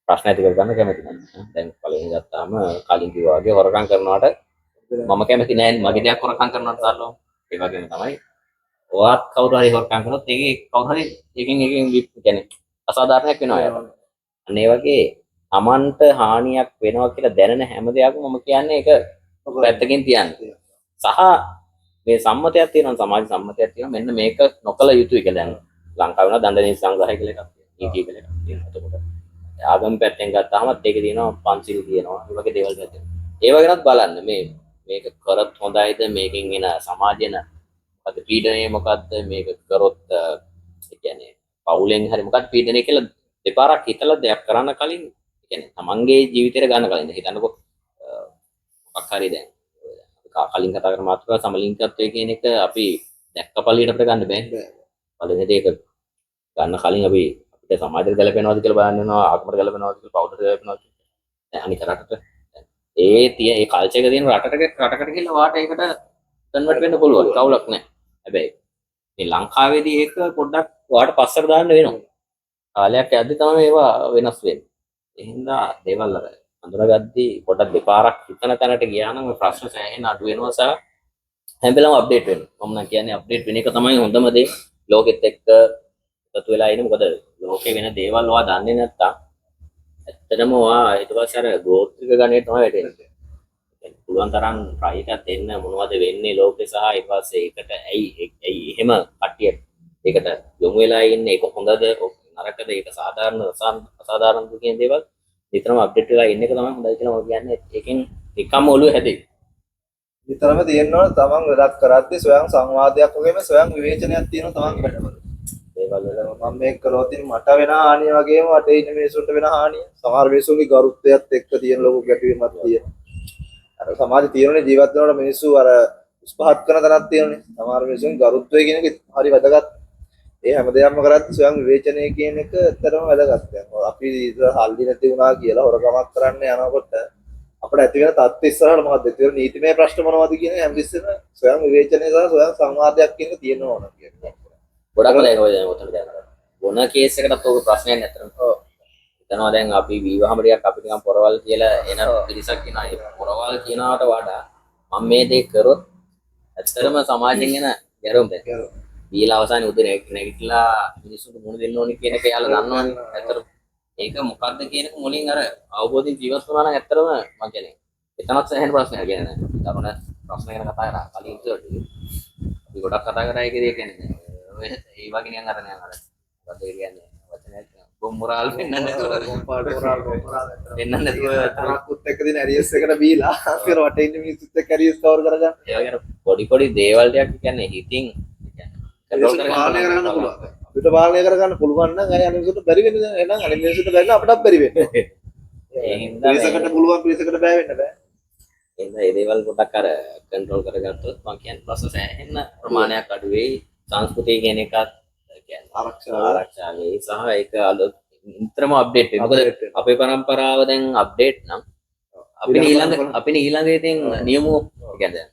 ප්‍රශ්න ඇති කර ගන්න කැමති නැහැ. දැන් පළවෙනි ගත්තාම කලින් කිව්වා වගේ හොරකම් කරනවට මම කැමති නෑ මගේ දෙයක් හොරකම් කරනවට දාලා. ඒ වගේම තමයි ඔයාත් කවුරු හරි හොරකම් කරොත් ඒකේ කවුරු හරි එකකින් කියන්නේ අසාධාරණයක් වෙනවා යාට. අන්න ඒ වගේ Tamanට හානියක් වෙනවා කියලා දැනෙන හැම දෙයක්ම මම කියන්නේ ඒක පැත්තකින් තියන්න. සහ මේ සම්මතයක් තියෙනවා සමාජ සම්මතයක් තියෙනවා මෙන්න මේක නොකල යුතුයි කියලා දැන් ලංකාවේ වෙනවා දණ්ඩනීය සංග්‍රහය කියලා එකක් තියෙනවා. නීතිය කියලා එකක් තියෙනවා. එතකොට ආගම පැත්තෙන් ගත්තාමත් ඒකේ තියෙනවා පන්සිල් තියෙනවා. ඒ වගේ දේවල් තියෙනවා. ඒව ගැනත් බලන්න මේක කරත් හොඳයිද මේකෙන් එන සමාජෙන මොකද පීඩනය මොකද්ද මේක කරොත් ඒ කියන්නේ පවුලෙන් හරි මොකක්ද පීඩනය කියලා දෙපාරක් හිතලා දෙයක් කරන්න කලින් කියන්නේ තමන්ගේ ජීවිතේට ගන්න කලින් හිතන්නකෝ මොකක් හරි දැන් කලින් කතා කරන මාතෘකාව සමලිංගිකත්වය කියන එක අපි දැක්ක පළියට අපිට ගන්න බෑ. පළවෙනි ඒක ගන්න කලින් අපිට සමාජයට ගැලපෙනවද කියලා බලන්න වෙනවා ආගමකට ගැලපෙනවද කියලා පෞද්ගලික ගැලපෙනවද දැන් අනික රටට ඒ කල්චර් එක තියෙන රටකට ගිහලා වාට ඒකට කන්වර්ට් වෙන්න පුළුවන් කවුලක් නැහැ. හැබැයි මේ ලංකාවේදී ඒක පොඩ්ඩක් වාට පස්සට දාන්න වෙනවා. කාලයක් යද්දි තමයි ඒවා වෙනස් වෙන්නේ. ඒ හින්දා දේවල් අර අඳුරගද්දී පොඩ්ඩක් දෙපාරක් හිතන තැනට ගියා නම් මේ ප්‍රශ්න සෑහෙන අඩු වෙනවා සහ හැම වෙලාවෙම අප්ඩේට් වෙනවා. මම නම් කියන්නේ අප්ඩේට් වෙන එක තමයි හොඳම දේ. ලෝකෙත් එක්ක එකතු වෙලා ඉන්නේ. මොකද ලෝකේ වෙන දේවල් ඔයා දන්නේ නැත්තම් ඇත්තටම ඔයා ඊට පස්සේ අර ගෝත්‍රික ගණයට තමයි වැටෙන්නේ. පුළුවන් තරම් try එකක් දෙන්න මොනවද වෙන්නේ ලෝකේ සහ ඊට පස්සේ ඒකට ඇයි එහෙම කට්ටිය ඒකට යොමු වෙලා ඉන්නේ ඒක හොඳද නරකද ඒක සාධාරණ අසාධාරණද කියන දේවල් නිතරම අප්ඩේට් වෙලා ඉන්න එක තමයි හොඳයි කියලා මම කියන්නේ. ඒකෙන් නිකම්ම ඔළුව හැදෙයි. විතරම තියෙනවා තමන් වැඩක් කරද්දී ස්වයං සංවාදයක් වගේම ස්වයං විවේචනයක් තියෙනවා තමන්ගේ වැඩවල. දේවල් වල මම මේක කළොත් මට වෙන හානිය වගේම වටේ ඉන්න මිනිස්සුන්ට වෙන හානිය. සමහර මිනිස්සුන්ගේ ගරුත්වයත් එක්ක තියෙන ලොකු ගැටවීමක් තියෙනවා. අර සමාජ තීරණේ ජීවත් වෙනකොට මිනිස්සු අර උස්පහත් කරන තැනක් තියෙනනේ. සමහර මිනිස්සුන්ගේ ගරුත්වය කියන එක හරි වැදගත්. ඒ හැම දෙයක්ම කරද්දී ස්වයං විවේචනය කියන එක ඇත්තටම වැදගත්. දැන් අපි හල්ලි නැති වුණා කියලා හොරකමක් කරන්න යනකොට අපිට ඇති වෙන තත්ත්ව ඉස්සරහට මොකද්ද? ඒක නීතිමය ප්‍රශ්න මොනවද කියන හැමතිස්සෙම ස්වයං විවේචනය සහ ස්වයං සංවාදයක් කියන එක තියෙනවා ඕන කියන්නේ. ගොඩක් වෙලා ඔය දැන් උතන දැන් මොන කේස් එකකටත් ඔක ප්‍රශ්නයක් නැතරම. ඔව්. හිතනවා දැන් අපි විවාහම ටිකක් අපි නිකන් පොරවල් කියලා එන පිරිසක් ඉන්නවා. ඒ පොරවල් කියනවට වඩා මම මේ දේ කරොත් ඇත්තටම සමාජයෙන් එන ගැරුම් බීලා අවසානයේ උදේ නැගිටලා මිනිස්සුන්ට මුණ දෙන්න ඕනේ කියන එක යාළුවා දන්නවනේ. ඇත්තටම ඒක මොකද්ද කියන එක මුලින් අර අවබෝධයෙන් ජීවත් වුණා නම් ඇත්තටම මම කියන්නේ එතනත් සෑහෙන ප්‍රශ්නයක් කියන්නේ නැහැ. ප්‍රශ්න ගැන කතා කරා කලින් ඉතින් අපි ගොඩක් කතා කරා ඒකේ කියන්නේ ඒ වගේ නිකන් අර මොකද කියන්නේ වචනයක් බොම්මරාල් වෙන්නන්නේ තරක්කුත් එක්ක දින ඇරියස් එකට බීලා අර වටේ ඉන්න මිනිස්සුත් එක්ක ඇරියස් කවර් කරගන්න. ඒ වගේ අර පොඩි දේවල් ටිකක් කියන්නේ හිතින් ඒක පාලනය කරගන්න පුළුවන්. අපිට පාලනය කරගන්න පුළුවන් නම් අය අනිවාර්යයෙන්ම බැරි වෙන්නේ නැහැ. එහෙනම් අනිත් මිනිස්සුන්ට බැරි නම් අපටත් බැරි වෙන්නේ. ඒ හින්දා පිරිසකට පුළුවන් පිරිසකට බෑ වෙන්න බෑ. ඒ දේවල් පොඩක් අර කන්ට්‍රෝල් කරගත්තොත් මම කියන්නේ ප්‍රොසෙස් හැෙන්න ප්‍රමාණයක් අඩු වෙයි. සංස්කෘතිය කියන එකත් කියන්නේ ආරක්ෂා වෙයි සහ ඒක අලුත් නිතරම අප්ඩේට් වෙයි. මොකද අපේ પરම්පරාව දැන් අප්ඩේට් නම් අපි ඊළඟ ඉතින් නියමෝ කියන්නේ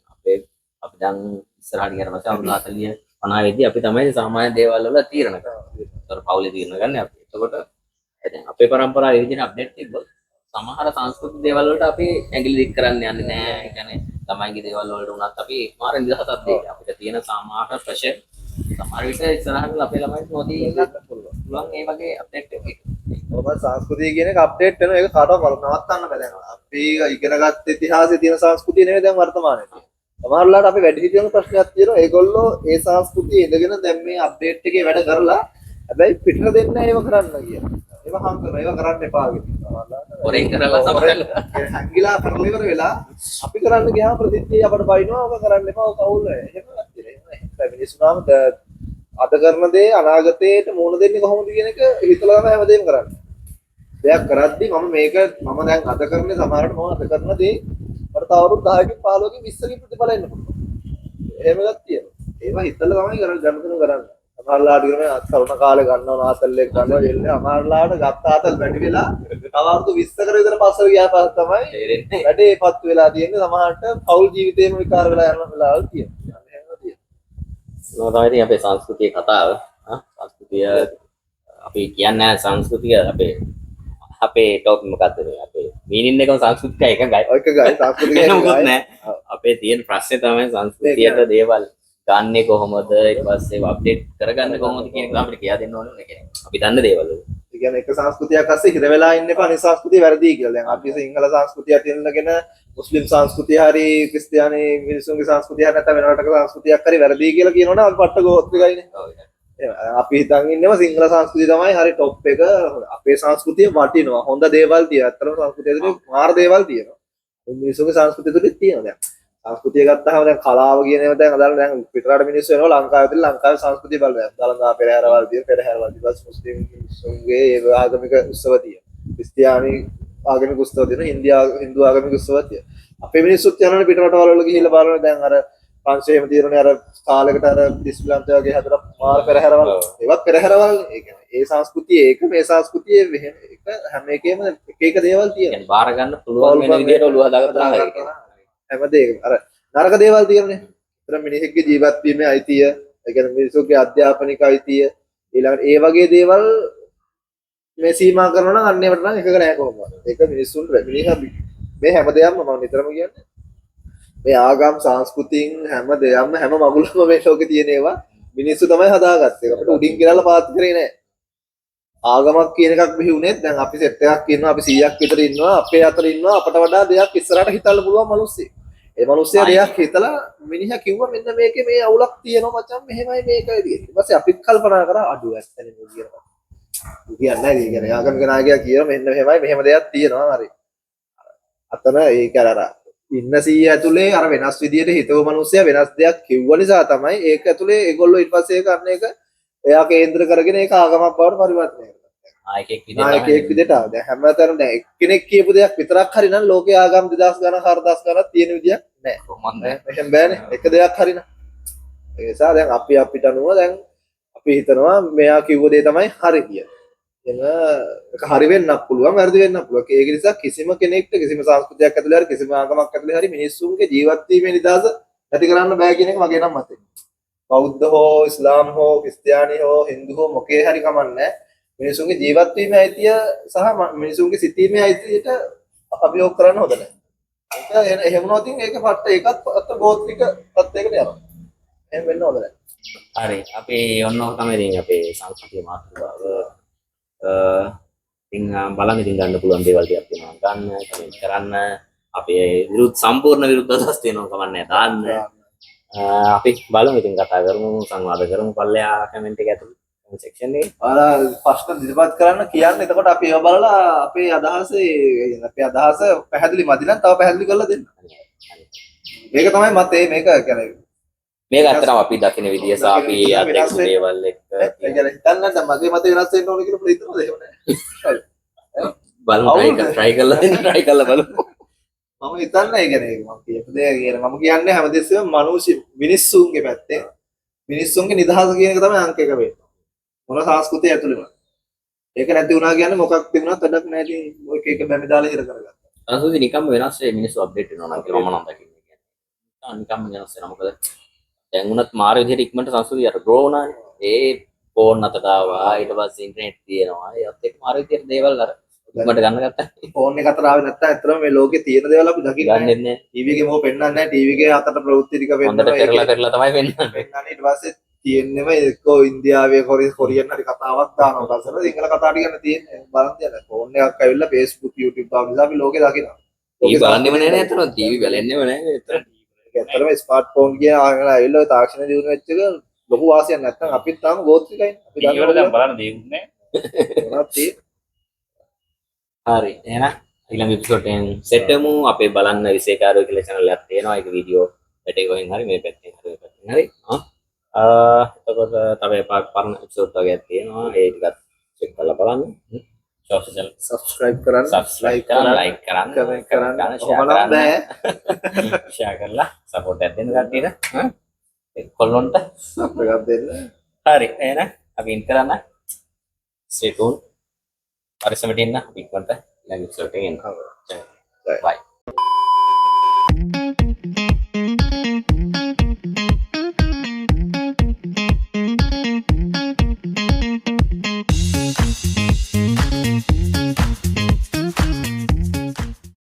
අපි දැන් ඉස්සරහට යන මාස 40 50 වෙද්දී අපි තමයි සාමාන්‍ය දේවල් වල තීරණ කරන්නේ. ඒතර පවුලේ තීරණ ගන්න අපි. එතකොට දැන් අපේ પરම්පරාවේ විදිහට අප්ඩේට් තිබ්බොත් සමහර සංස්කෘතික දේවල් වලට අපි ඇඟිලි දික් කරන්න යන්නේ නැහැ. ඒ කියන්නේ ළමයින්ගේ දේවල් වලට උනත් අපි මාර නිදහසක් දෙන්න. අපිට තියෙන සමහර ප්‍රෙෂර් සමහර විට ඉස්සරහට අපේ ළමයින්ට නොදී ඉන්නත් පුළුවන්. ඒ වගේ අප්ඩේට් එකක්. මොකද සංස්කෘතිය කියන එක අප්ඩේට් වෙනවා. ඒක කාටවත් නවත්තන්න බෑ දැන්. අපි ඉගෙනගත්ත ඉතිහාසයේ තියෙන සංස්කෘතිය නෙවෙයි දැන් වර්තමානයේ තියෙන්නේ. සමහරලාට අපි වැඩි හිටියන ප්‍රශ්නයක් තියෙනවා. ඒගොල්ලෝ ඒ සංස්කෘතිය ඉඳගෙන දැන් මේ අප්ඩේට් එකේ වැඩ කරලා හැබැයි පිටර දෙන්න ඒව කරන්න කියලා. ඒව හම් කරනවා. ඒව කරන්න එපා කියලා. හොරෙන් කරලා සමහරවල් හංගිලා පරිලෙවර වෙලා අපි කරන්න ගියාම ප්‍රතිත්‍ය අපට බයිනවා. ඔක කරන්න එපා. ඔක අවුල් වෙයි. එහෙම නැත්නම් මිනිස්සුනාම අද කරන දේ අනාගතයට මුණ දෙන්නේ කොහොමද කියන එක හිතලා තමයි හැමදේම කරන්නේ. දෙයක් කරද්දි මම දැන් අද කරන්නේ සමහරට මම අද කරන දේ මට තව අවුරුදු 10කින් 15කින් 20කින් ප්‍රතිඵල එන්න පුළුවන්. එහෙම එකක් තියෙනවා. ඒවා හිතලා තමයි කරන්නේ. සමහරලාට ඉන්නේ තරුණ කාලේ ගන්නව ආතල්ලේ ගන්නවා දෙන්නේ. සමහරලාට ගත්ත ආතල් වැඩි වෙලා තව අවුරුදු 20කට විතර පස්සට ගියා පස්සේ තමයි තේරෙන්නේ. වැඩේපත් වෙලා තියෙන්නේ. සමහරට පෞල් ජීවිතේම විකාර වෙලා යන වෙලාවල් තියෙනවා. එහෙම තියෙනවා. නෝ තමයි අපේ සංස්කෘතිය කතාව. සංස්කෘතිය අපි කියන්නේ සංස්කෘතිය අපේ ටොපික් මොකද්ද මේ අපේ මීනින් එකම සංස්කෘතිය එකයි. ඔයක ගයි සංස්කෘතිය මොකුත් නැහැ. අපේ තියෙන ප්‍රශ්නේ තමයි සංස්කෘතියට දේවල් ගන්නෙ කොහොමද ඊට පස්සේ අප්ඩේට් කරගන්න කොහොමද කියන එක අපිට කියා දෙන්න ඕනේ නේ කියන්නේ. අපි දන්න දේවල් වල. ඒ කියන්නේ එක සංස්කෘතියක් අස්සේ හිර වෙලා ඉන්න එපා. අනිත් සංස්කෘතිය වැරදි කියලා. දැන් අපි සිංහල සංස්කෘතිය තියෙනගෙන මුස්ලිම් සංස්කෘතිය හරි ක්‍රිස්තියානි මිනිසුන්ගේ සංස්කෘතිය හරි නැත්නම් වෙන රටක සංස්කෘතියක් හරි වැරදි කියලා කියනවනේ අපි පට්ට ගෝත්‍රිකයිනේ. අපි හිතන් ඉන්නව සිංහල සංස්කෘතිය තමයි හරි টොප් එක. අපේ සංස්කෘතිය වටිනවා. හොඳ දේවල් තියෙනවා. අත්‍තරම සංස්කෘතිය තුළ මාර දේවල් තියෙනවා. මිනිස්සුගේ සංස්කෘතිය තුළ තියෙනවා. දැන් සංස්කෘතිය ගත්තාම දැන් කලාව කියන ඒවා දැන් අදාළ දැන් පිටරට මිනිස්සු වෙනවා ලංකාවේ තියෙන ලංකාවේ සංස්කෘතිය බලන්න. දලදා පෙරහැරවල් තියෙන පෙරහැරවල් ඊපස් මුස්ලිම් මිනිස්සුන්ගේ ඒ ආගමික උත්සව තියෙනවා. ක්‍රිස්තියානි ආගමික උත්සව තියෙනවා. හින්දු ආගමික උත්සව තියෙනවා. අපේ මිනිස්සුත් යනවනේ පිටරටවල වල ගිහිල්ලා බලනවා දැන් අර ප්‍රංශයේම තියෙනනේ අර කාලයකට අර ඩිස්ප්ලන්ට් වගේ හදලා මාර පෙරහැරවල් ඒවත් පෙරහැරවල් ඒ කියන්නේ ඒ සංස්කෘතිය ඒක මේ සංස්කෘතිය එක හැම එකේම එක දේවල් තියෙනවා. يعني බාර ගන්න පුළුවන් වෙන විදිහට ඔළුව හදාගත්තා හරියට. හැමදේම අර නරක දේවල් තියෙනනේ. ඒතර මිනිහෙක්ගේ ජීවත් වීමේ අයිතිය, ඒ කියන්නේ මිනිසුන්ගේ අධ්‍යාපනික අයිතිය, ඊළඟට ඒ වගේ දේවල් මේ සීමා කරනවා නම් අන්න ඒවට නම් එකක නෑ කොහොමද. ඒක මිනිසුන්ට මිනිහා මේ හැමදේම මම නිතරම කියන්නේ. මේ ආගම් සංස්කෘතියින් හැම මගුලම මේ ලෝකේ තියෙන ඒවා මිනිස්සු තමයි හදාගත්තේ. අපිට උඩින් කියලා පාත් කරේ නෑ. ආගමක් කියන එකක් බිහි වුණෙත් දැන් අපි සෙට් එකක් ඉන්නවා අපි 100ක් විතර ඉන්නවා අපේ අතර ඉන්නවා අපට වඩා දෙයක් ඉස්සරහට හිතන්න පුළුවන් මිනිස්සෙක්. ඒ මිනිස්සයා දෙයක් හිතලා මිනිහා කිව්වා මෙන්න මේකේ මේ අවුලක් තියෙනවා මචං මෙහෙමයි මේකයි තියෙන්නේ. ඊට පස්සේ අපිත් කල්පනා කරා අඩුව ඇත්තනේ මේ කියනවා. කියන්නේ නැහැ කියන්නේ ආගමික නායකයා කියනවා මෙන්න මෙහෙමයි මෙහෙම දෙයක් තියෙනවා හරි. අතන ඒක අර ඉන්න 100 ඇතුලේ අර වෙනස් විදියට හිතව මිනිස්සයා වෙනස් දෙයක් කිව්ව නිසා තමයි ඒක ඇතුලේ ඒගොල්ලෝ ඊට පස්සේ කරන එක එයා කේන්ද්‍ර කරගෙන ඒක ආගමක් බවට පරිවර්තනය කරනවා. නායකයෙක් විදියට ආව. දැන් හැමතැනම දැන් එක්කෙනෙක් කියපු දෙයක් විතරක් හරි නම් ලෝකේ ආගම් 2000 ගණන් 4000 ගණන් තියෙන විදියක් නැහැ. කොහොමද? එහෙම බෑනේ. එක දෙයක් හරි නම්. ඒ නිසා දැන් අපිට අනුව දැන් අපි හිතනවා මෙයා කිව්ව දේ තමයි හරි කියලා. එන ඒක හරි වෙන්නත් පුළුවන් වැරදි වෙන්නත් පුළුවන්. ඒක නිසා කිසිම කෙනෙක්ට කිසිම සංස්කෘතියක් ඇතුලේ හරි කිසිම ආගමක් ඇතුලේ හරි මිනිස්සුන්ගේ ජීවත් වීමේ නිදහස නැති කරන්න බෑ කියන එක මගේ නම් මතය. බෞද්ධ හෝ ඉස්ලාම් හෝ ක්‍රිස්තියානි හෝ හින්දු හෝ මොකේ හරි කමන්නේ මිනිසුන්ගේ ජීවත් වීමේ අයිතිය සහ මිනිසුන්ගේ සිතීමේ අයිතියට අභියෝග කරන්න හොඳ නැහැ. ඒක එහෙම වුණොත් ඒක පට්ට ඒකත් අත ගෝත්‍රික තත්යකට යනවා. එහෙම වෙන්න ඕන නැහැ. හරි අපි ඔන්න ඔක තමයි ඉතින් අපේ සංස්කෘතික මාතෘකාව ඉතින් බලන්න ඉතින් ගන්න පුළුවන් දේවල් ටිකක් තියෙනවා ගන්න කමෙන්ට් කරන්න අපේ විරුද්ධ සම්පූර්ණ විරුද්ධ අදහස් තියෙනවා කමන්නේ දාන්න අපි බලමු ඉතින් කතා කරමු සංවාද කරමු පල්ලෙහා කමෙන්ට් එක ඇතුළේ කමෙන්ට් සෙක්ෂන් එකේ ඔයාලා ප්‍රශ්න ඉදිරිපත් කරන්න කියන්න. එතකොට අපි ඒවා බලලා අපේ අදහස පැහැදිලි මදි නම් තව පැහැදිලි කරලා දෙන්න. මේක තමයි මතේ මේක කියන්නේ. මේක ඇත්තටම අපි දකින විදිය සහ අපි අත්දැකපු දේවල් එක්ක ඒ කියන්නේ හිතන්න නැත්නම් මගේ මතේ වෙනස් වෙන්න ඕන කියලා හිතනවද එහෙම නැහැ. බලමු try කරලා දෙන්න try කරලා බලමු මම හිතන්නේ ඒ කියන්නේ මම කියපු දේ කියන්නේ මම කියන්නේ හැමදෙස්සෙම මිනිස්සු මිනිස්සුන්ගේ පැත්තේ මිනිස්සුන්ගේ නිදහස කියන එක තමයි අංක එක වෙන්නේ. මොන සංස්කෘතිය ඇතුළේම. ඒක නැති වුණා කියන්නේ මොකක් තිබුණත් වැඩක් නැහැ. ඉතින් ඔය එක බැමි දාලා ඉර කරගත්තා. සංස්කෘතිය නිකම්ම වෙනස් වෙයි මිනිස්සු අප්ඩේට් වෙනවා නම් කියලා මම නම් දකින්නේ කියන්නේ. නිකම්ම වෙනස් වෙනවා මොකද දැන් උනත් මාර විදිහට ඉක්මනට සංස්කෘතිය අර ග්‍රෝ වුණානේ. ඒ ෆෝන් අතට ආවා ඊට පස්සේ ඉන්ටර්නෙට් තියෙනවා. ඒත් එක්ක මාර විදිහට දේවල් අර ඉක්මනට ගන්න ගත්තා. ෆෝන් එක අතර ආවේ නැත්නම් ඇත්තටම මේ ලෝකේ තියෙන දේවල් අපි දකින්නේ නැහැ. ගන්නෙත් නෑ. ටීවී එකේ මොකෝ පෙන්වන්නේ නැහැ. ටීවී එකේ අතට ප්‍රවෘත්ති ටික හොඳට පෙන්වනවා. කරලා තමයි වෙන්නේ. පෙන්වන්නේ ඊට පස්සේ තියෙන්නේම එක්කෝ ඉන්දියාවේ කොරියන් හරි කතාවක් දානවා. පස්සට සිංහල කතා ටික ගන්න තියෙන්නේ. බලන්න තියන ෆෝන් එකක් ඇවිල්ලා Facebook YouTube ආව නිසා අපි ලෝකේ දකිනවා. ටීවී බලන්නෙම නෑ නේ අතන. ටීවී බලන්නෙම නෑ. ඇත්තටම ස්මාර්ට්ෆෝන් කියන ආගෙන ඇවිල්ලා ඔය තාක්ෂණ දියුණු වෙච්ච එක ලොකු වාසියක් නැත්නම් අපිත් තාම ගෝත්‍රිකයිනේ. අපි ඊට දැන් දන්නවා බලන්න දෙන්නේ නැහැ. මොනවද තියෙන්නේ. හරි එහෙනම් ඊළඟ එපිසෝඩ් එකෙන් සෙට් වෙමු අපේ බලන්න විශේෂකාරයෝ කියලා channel එකක් තියෙනවා ඒක වීඩියෝ පැටේ කොහෙන් හරි මේ පැත්තෙන් හරි මේ පැත්තෙන් හරි එතකොට තව පරණ එපිසෝඩ් වගේක් තියෙනවා ඒ ටිකත් චෙක් කරලා බලන්න සෝෂල් subscribe කරන්න subscribe කරන්න like කරන්න comment කරන්න share ඔහොමනම් කරන්න බෑ share කරලා support එකක් දෙන්න කට්ටියට කොල්ලොන්ට අපිට දෙන්න හරි එහෙනම් අපි ඉන් කරන්න stay tuned පරිස්සමට ඉන්න අපි ඉක්මනට ඊළඟ එපිසෝඩ් එකෙන් එන්න bye